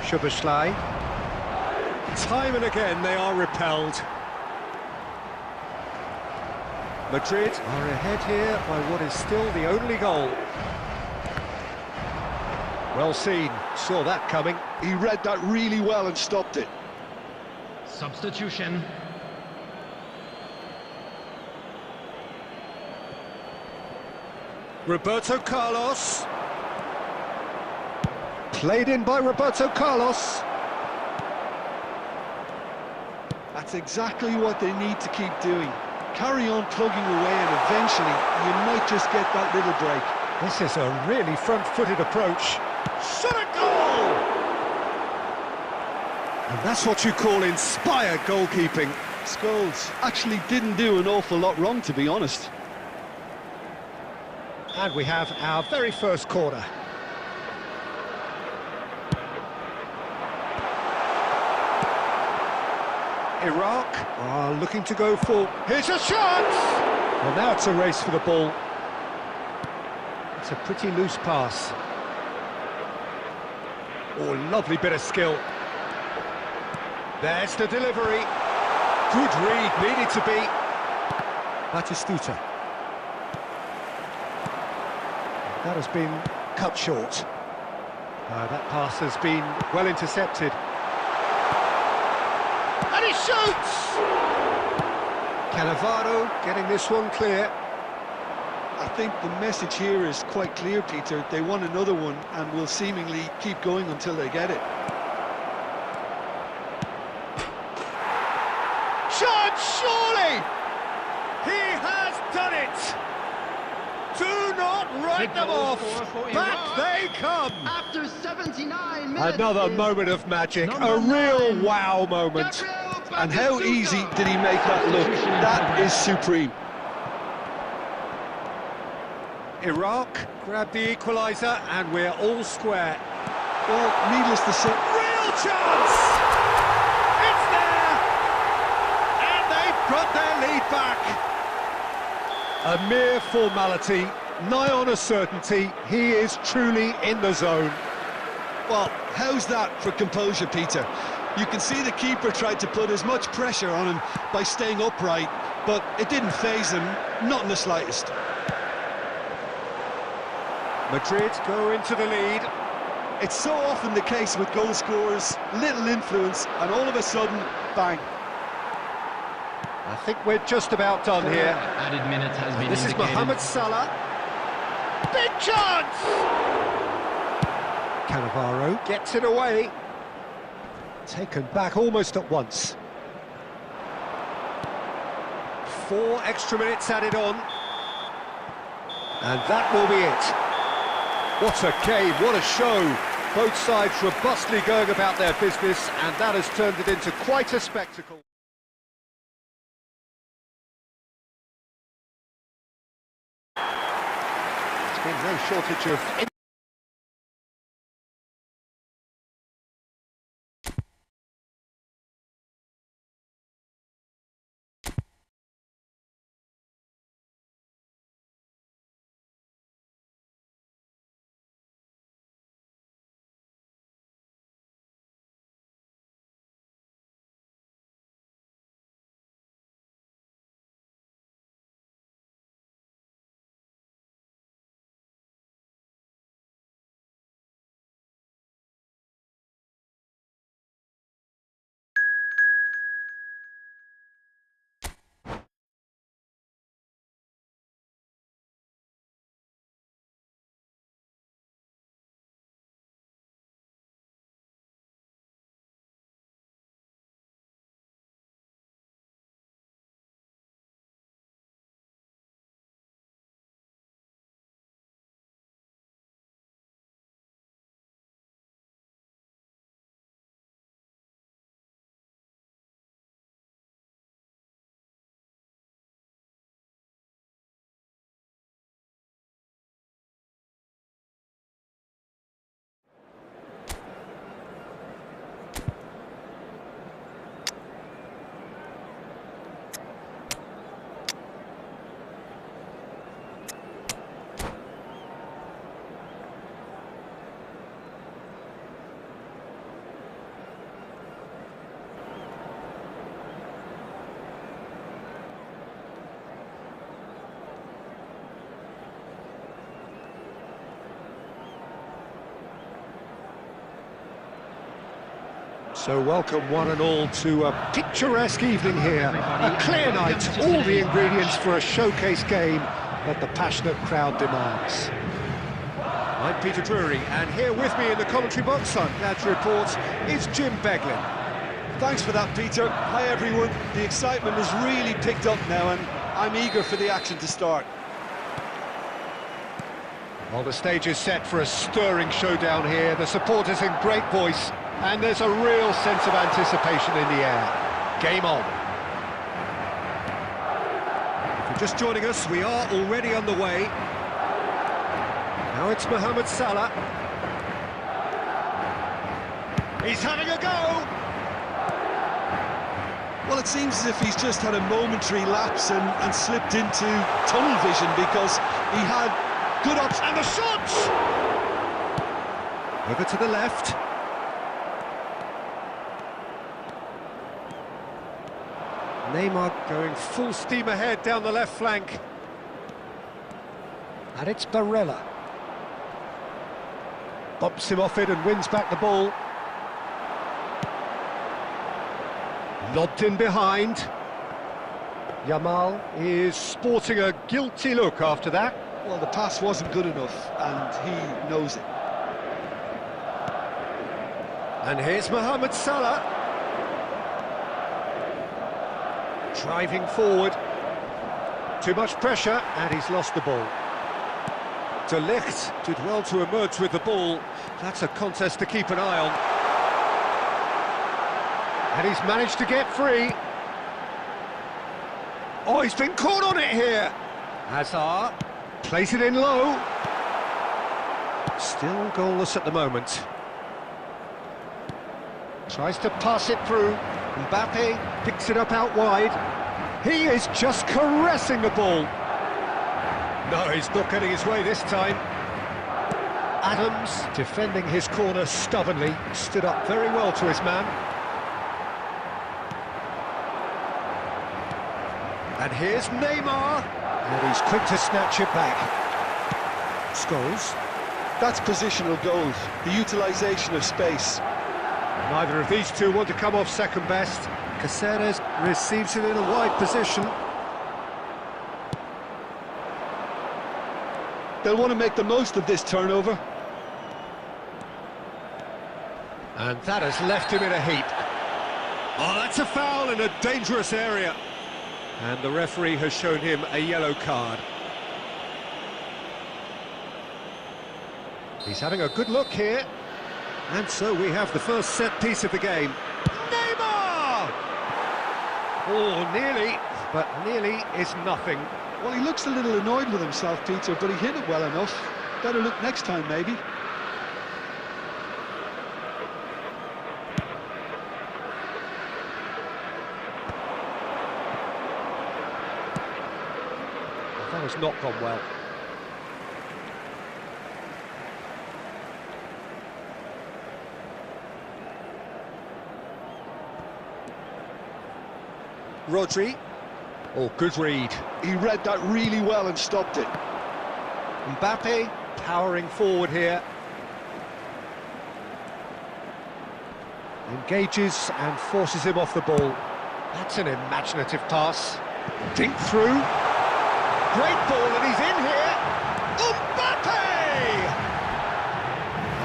Szoboszlai. Time and again they are repelled. Madrid are ahead here by what is still the only goal. Well seen, saw that coming. He read that really well and stopped it. Substitution. Roberto Carlos. Played in by Roberto Carlos. That's exactly what they need to keep doing. Carry on plugging away and eventually you might just get that little break. This is a really front-footed approach. Shot a goal! And that's what you call inspired goalkeeping. Scholes actually didn't do an awful lot wrong, to be honest. And we have our very first corner. Iraq are looking to go for... Here's a shot! Well, now it's a race for the ball. It's a pretty loose pass. Oh, lovely bit of skill. There's the delivery. Good read, needed to be. Batistuta. That has been cut short. That pass has been well intercepted. And he shoots! Cannavaro getting this one clear. I think the message here is quite clear, Peter. They want another one and will seemingly keep going until they get it. Shot, surely! He has done it! Do not write them off! Back they come! After 79 minutes. Another moment of magic, a real wow moment. And how easy did he make that look? That is supreme. Iraq grab the equaliser and we're all square. Well, needless to say... Real chance! It's there! And they've got their lead back. A mere formality, nigh on a certainty. He is truly in the zone. Well, how's that for composure, Peter? You can see the keeper tried to put as much pressure on him by staying upright, but it didn't faze him, not in the slightest. Madrid go into the lead. It's so often the case with goal scorers, little influence, and all of a sudden, bang. I think we're just about done here. Added minutes has been This is indicated. Mohamed Salah. Big chance! Cannavaro gets it away. Taken back almost at once. 4 extra minutes added on. And that will be it. What a game, what a show. Both sides robustly going about their business, and that has turned it into quite a spectacle. There's been no shortage of... So welcome one and all to a picturesque evening here. A clear night, all the ingredients for a showcase game that the passionate crowd demands. I'm Peter Drury, and here with me in the commentary box, I'm glad to report, is Jim Beglin. Thanks for that, Peter. Hi, everyone. The excitement has really picked up now, and I'm eager for the action to start. Well, the stage is set for a stirring showdown here. The supporters in great voice, and there's a real sense of anticipation in the air. Game on. If you're just joining us, we are already underway. Now it's Mohamed Salah. He's having a go! Well, it seems as if he's just had a momentary lapse and slipped into tunnel vision, because he had good options. And the shot! Over to the left. Neymar going full steam ahead down the left flank. And it's Barella. Bumps him off it and wins back the ball. Lobbed in behind. Yamal is sporting a guilty look after that. Well, the pass wasn't good enough, and he knows it. And here's Mohamed Salah. Driving forward. Too much pressure, and he's lost the ball. De Ligt did well to emerge with the ball. That's a contest to keep an eye on. And he's managed to get free. Oh, he's been caught on it here. Hazard plays it in low. Still goalless at the moment. Tries to pass it through. Mbappe picks it up out wide. He is just caressing the ball. No, he's not getting his way this time. Adams, defending his corner stubbornly, stood up very well to his man. And here's Neymar. And he's quick to snatch it back. Scholes. That's positional goals, the utilisation of space. Neither of these two want to come off second best. Caceres receives it in a wide position. They'll want to make the most of this turnover. And that has left him in a heap. Oh, that's a foul in a dangerous area. And the referee has shown him a yellow card. He's having a good look here. And so we have the first set piece of the game. Neymar! Oh, nearly, but nearly is nothing. Well, he looks a little annoyed with himself, Peter, but he hit it well enough. Better look next time, maybe. That has not gone well. Rodri. Oh, good read. He read that really well and stopped it. Mbappe powering forward here. Engages and forces him off the ball. That's an imaginative pass. Dink through. Great ball, and he's in here. Mbappe!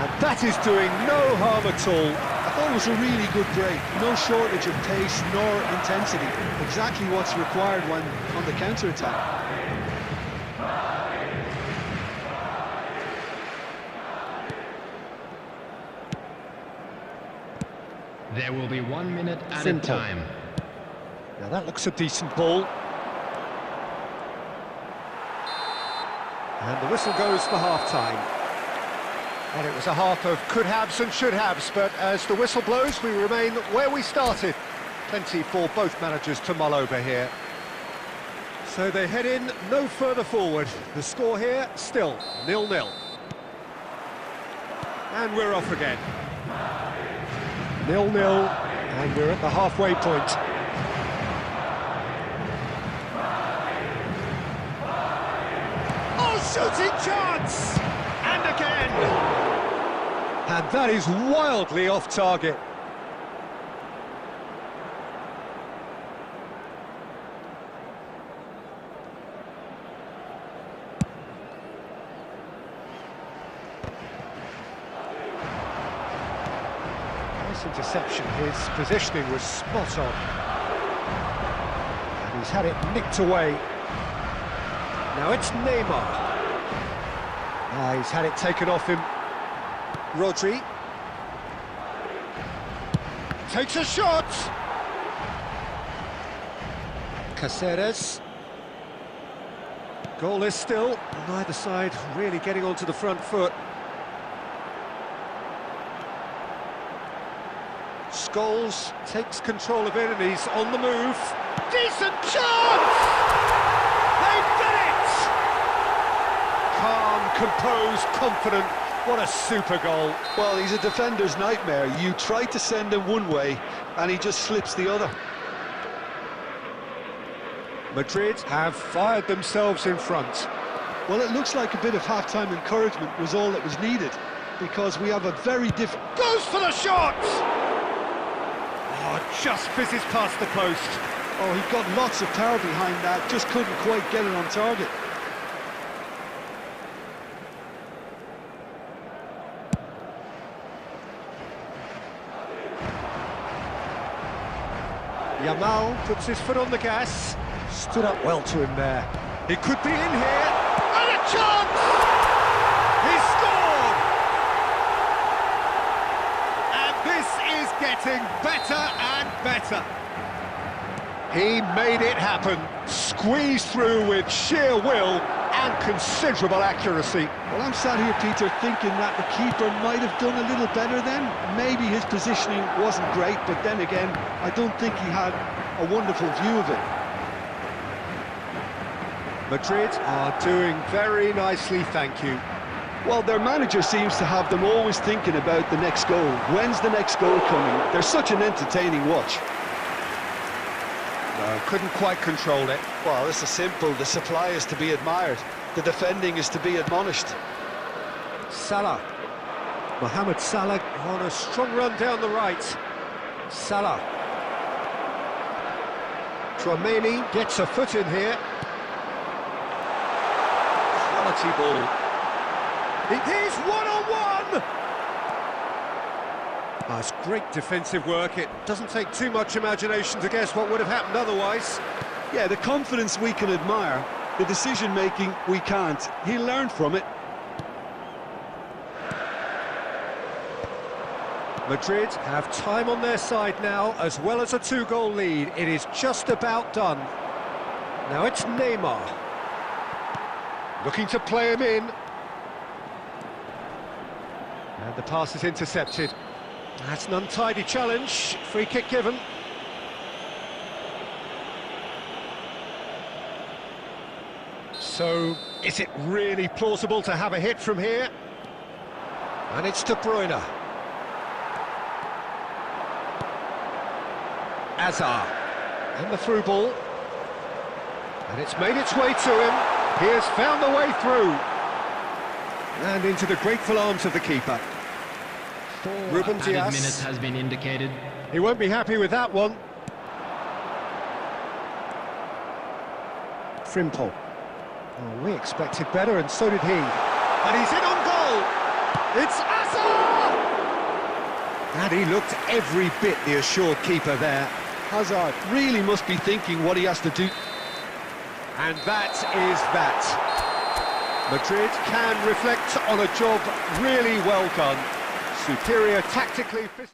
And that is doing no harm at all. I thought it was a really good break. No shortage of pace nor intensity. Exactly what's required when on the counter-attack. There will be 1 minute at Simple. a time. Now that looks a decent ball. And the whistle goes for half-time. Well, it was a half of could-haves and should-haves, but as the whistle blows, we remain where we started. Plenty for both managers to mull over here. So they head in no further forward. The score here, still 0-0. And we're off again. 0-0, and we're at the halfway point. Oh, shooting chance! And again! And that is wildly off target. interception. His positioning was spot on. And he's had it nicked away. Now it's Neymar. He's had it taken off him. Rodri. Takes a shot! Caceres. Goal is still. Neither side really getting onto the front foot. Scholes takes control of it and he's on the move. Decent chance! They've done it! Calm, composed, confident. What a super goal. Well, he's a defender's nightmare. You try to send him one way and he just slips the other. Madrid have fired themselves in front. Well, it looks like a bit of half-time encouragement was all that was needed, because we have a very different... Goes for the shot! Oh, just fizzes past the post. Oh, he got lots of power behind that, just couldn't quite get it on target. Yamal puts his foot on the gas. Stood up well to him there. He could be in here. And a chance! He scored! And this is getting better and better. He made it happen. Squeezed through with sheer will and considerable accuracy. Well, I'm sat here, Peter, thinking that the keeper might have done a little better then. Maybe his positioning wasn't great, but then again, I don't think he had a wonderful view of it. Madrid are doing very nicely, thank you. Well, their manager seems to have them always thinking about the next goal. When's the next goal coming? They're such an entertaining watch. No, couldn't quite control it. Well, this is simple. The supply is to be admired. The defending is to be admonished. Salah. Mohamed Salah on a strong run down the right. Salah. Tchouaméni gets a foot in here. Quality ball. He's one-on-one! That's great defensive work. It doesn't take too much imagination to guess what would have happened otherwise. Yeah, the confidence we can admire, the decision-making we can't. He learned from it. Madrid have time on their side now, as well as a two-goal lead. It is just about done. Now it's Neymar. Looking to play him in. And the pass is intercepted. That's an untidy challenge. Free kick given. So, is it really plausible to have a hit from here? And it's De Bruyne. Hazard. And the through ball. And it's made its way to him. He has found the way through. And into the grateful arms of the keeper. Ruben Dias. Minutes has been indicated. He won't be happy with that one. Frimpong. Oh, we expected better, and so did he. And he's in on goal! It's Hazard! And he looked every bit the assured keeper there. Hazard really must be thinking what he has to do. And that is that. Madrid can reflect on a job really well done. Superior tactically, physically.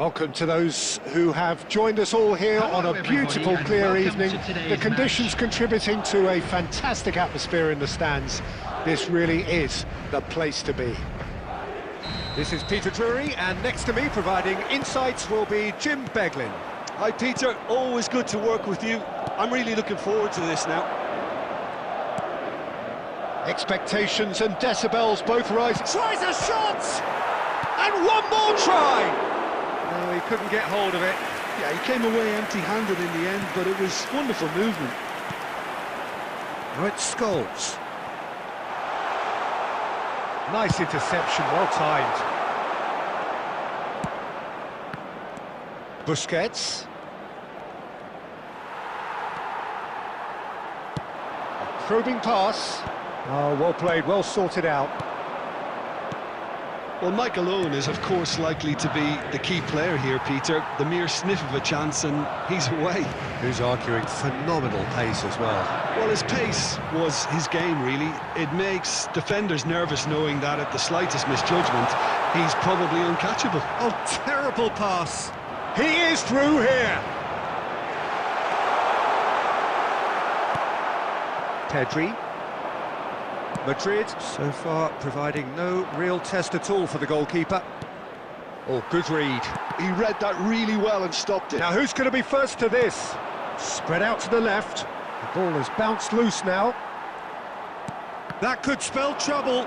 Welcome to those who have joined us all here on a beautiful, clear evening. The conditions contributing to a fantastic atmosphere in the stands. This really is the place to be. This is Peter Drury, and next to me, providing insights, will be Jim Beglin. Hi Peter, always good to work with you. I'm really looking forward to this now. Expectations and decibels both rising. Tries a shot! And one more try! No, he couldn't get hold of it. Yeah, he came away empty-handed in the end, but it was wonderful movement. Right, Scholes. Nice interception, well timed. Busquets. A probing pass. Oh, well played, well sorted out. Well, Michael Owen is, of course, likely to be the key player here, Peter. The mere sniff of a chance and he's away. Who's arguing phenomenal pace as well. Well, his pace was his game, really. It makes defenders nervous knowing that at the slightest misjudgment, he's probably uncatchable. Oh, terrible pass. He is through here. Pedri. Madrid, so far, providing no real test at all for the goalkeeper. Oh, good read. He read that really well and stopped it. Now, who's going to be first to this? Spread out to the left. The ball has bounced loose now. That could spell trouble.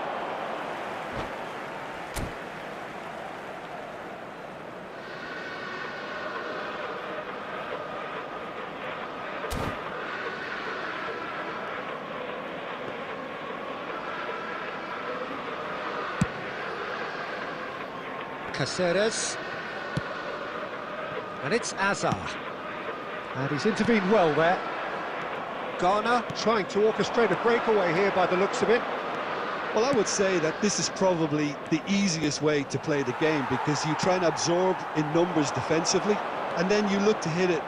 Caceres, and it's Azar, and he's intervened well there. Garner trying to orchestrate a breakaway here by the looks of it. Well, I would say that this is probably the easiest way to play the game, because you try and absorb in numbers defensively, and then you look to hit it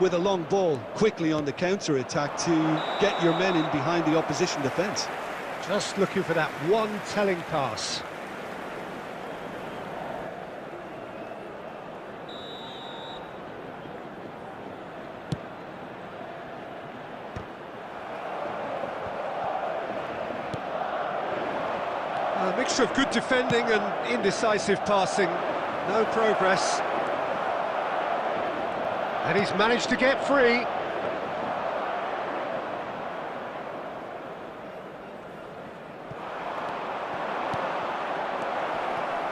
with a long ball quickly on the counter-attack to get your men in behind the opposition defence. Just looking for that one telling pass. A mixture of good defending and indecisive passing. No progress. And he's managed to get free.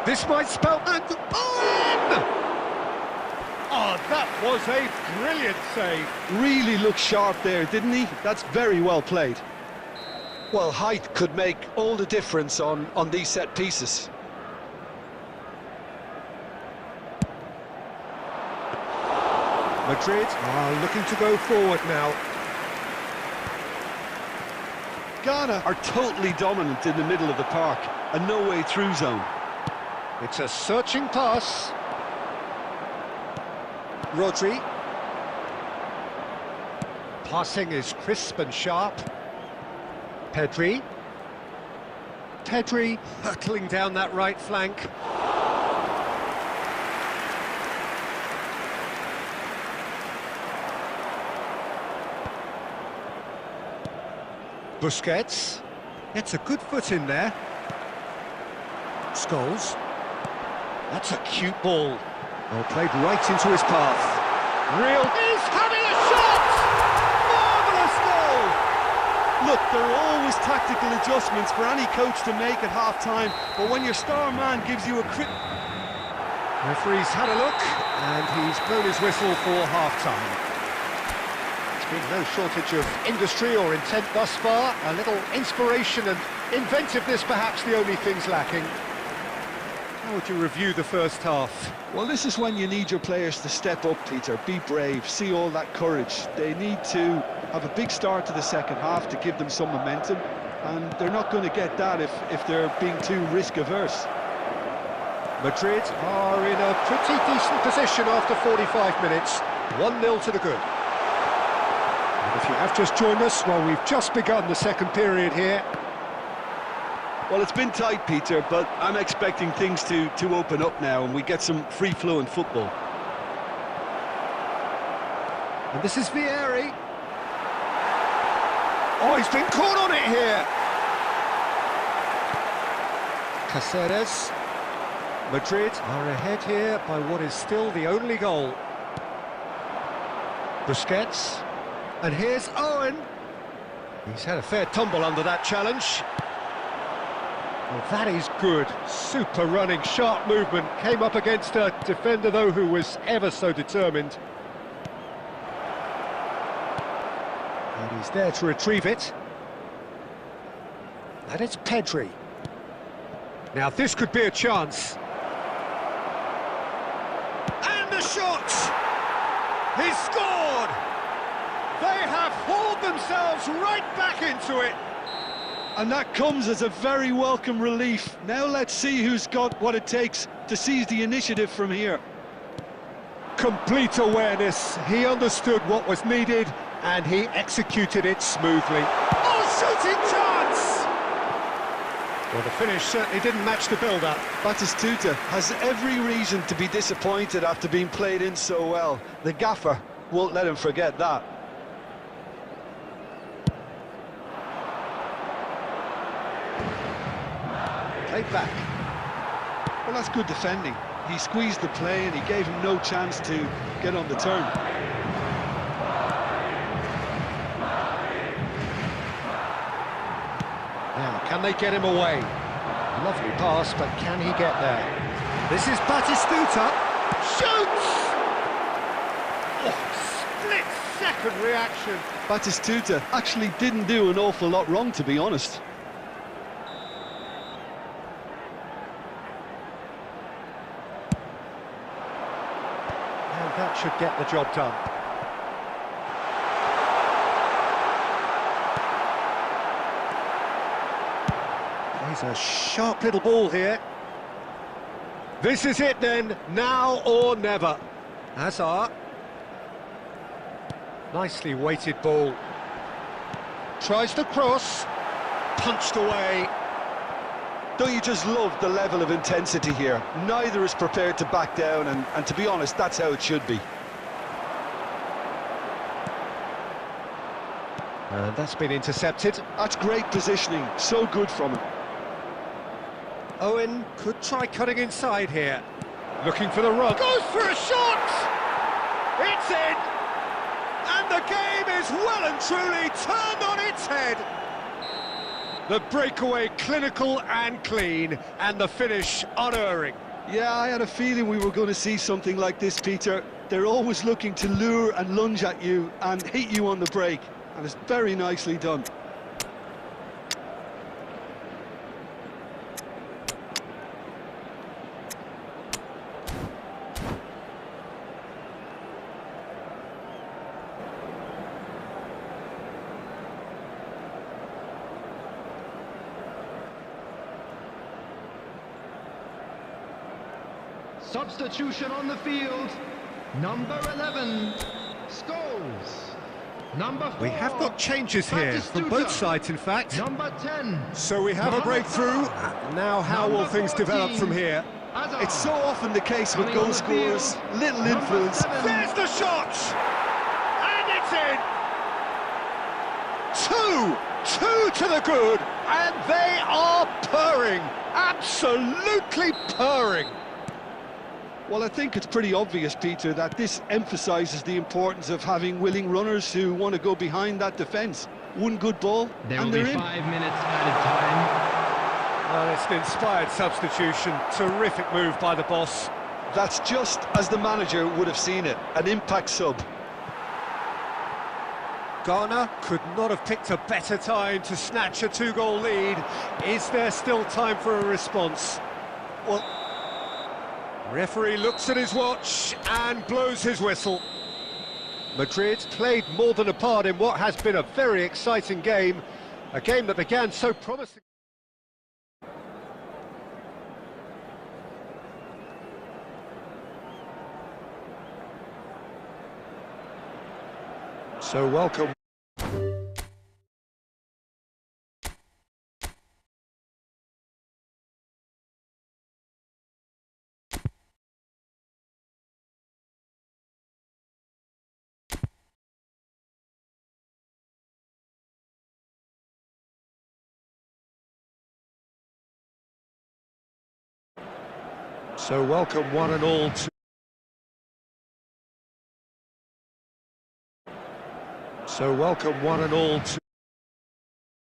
This might spell and on! Oh, that was a brilliant save. Really looked sharp there, didn't he? That's very well played. Well, height could make all the difference on these set pieces. Madrid are looking to go forward now. Ghana are totally dominant in the middle of the park, a no-way through zone. It's a searching pass. Rodri. Passing is crisp and sharp. Pedri. Pedri hurtling down that right flank. Busquets gets a good foot in there. Scholes. That's a cute ball. Well, played right into his path. Real. He's having a shot! Marvellous goal! Look, there are always tactical adjustments for any coach to make at half-time, but when your star man gives you a Referee's had a look, and he's blown his whistle for half-time. There's been no shortage of industry or intent thus far. A little inspiration and inventiveness, perhaps the only things lacking. How would you review the first half? Well, this is when you need your players to step up, Peter. Be brave, see all that courage. They need to have a big start to the second half to give them some momentum, and they're not going to get that if they're being too risk-averse. Madrid are in a pretty decent position after 45 minutes. 1-0 to the good. And if you have just joined us, well, we've just begun the second period here. Well, it's been tight, Peter, but I'm expecting things to open up now and we get some free-flowing football. And this is Vieri. Oh, he's been caught on it here. Caceres. Madrid are ahead here by what is still the only goal. Busquets. And here's Owen. He's had a fair tumble under that challenge. Well, that is good. Super running, sharp movement. Came up against a defender, though, who was ever so determined. And he's there to retrieve it. And it's Pedri. Now, this could be a chance. And the shot! He scored! They have hauled themselves right back into it. And that comes as a very welcome relief. Now let's see who's got what it takes to seize the initiative from here. Complete awareness. He understood what was needed and he executed it smoothly. Oh, shooting chance! Well, the finish certainly didn't match the build-up. Batistuta has every reason to be disappointed after being played in so well. The gaffer won't let him forget that. Played back. Well, that's good defending. He squeezed the play and he gave him no chance to get on the turn. Now, can they get him away? Lovely pass, but can he get there? This is Batistuta. Shoots! Oh, split-second reaction. Batistuta actually didn't do an awful lot wrong, to be honest. That should get the job done. He's a sharp little ball here. This is it then, now or never. Hazard. Nicely weighted ball. Tries the cross. Punched away. Don't you just love the level of intensity here? Neither is prepared to back down, and to be honest, that's how it should be. And that's been intercepted. That's great positioning, so good from him. Owen could try cutting inside here. Looking for the run. Goes for a shot! It's in! And the game is well and truly turned on its head. The breakaway clinical and clean, and the finish unerring. Yeah, I had a feeling we were going to see something like this, Peter. They're always looking to lure and lunge at you and hit you on the break, and it's very nicely done. Substitution on the field. Number 11 scores. Number 4. We have got changes here from both sides, in fact. Number 10. So we have a breakthrough. Now how will things develop from here? It's so often the case with goal scorers. Little influence. There's the shot! And it's in! Two to the good, and they are purring. Absolutely purring. Well, I think it's pretty obvious, Peter, that this emphasises the importance of having willing runners who want to go behind that defence. One good ball, There and will they're be in. 5 minutes added time. Well, it's an inspired substitution. Terrific move by the boss. That's just as the manager would have seen it, an impact sub. Ghana could not have picked a better time to snatch a two-goal lead. Is there still time for a response? Well, referee looks at his watch and blows his whistle. Madrid played more than a part in what has been a very exciting game. A game that began so promising. So welcome. So welcome one and all to... So welcome one and all to...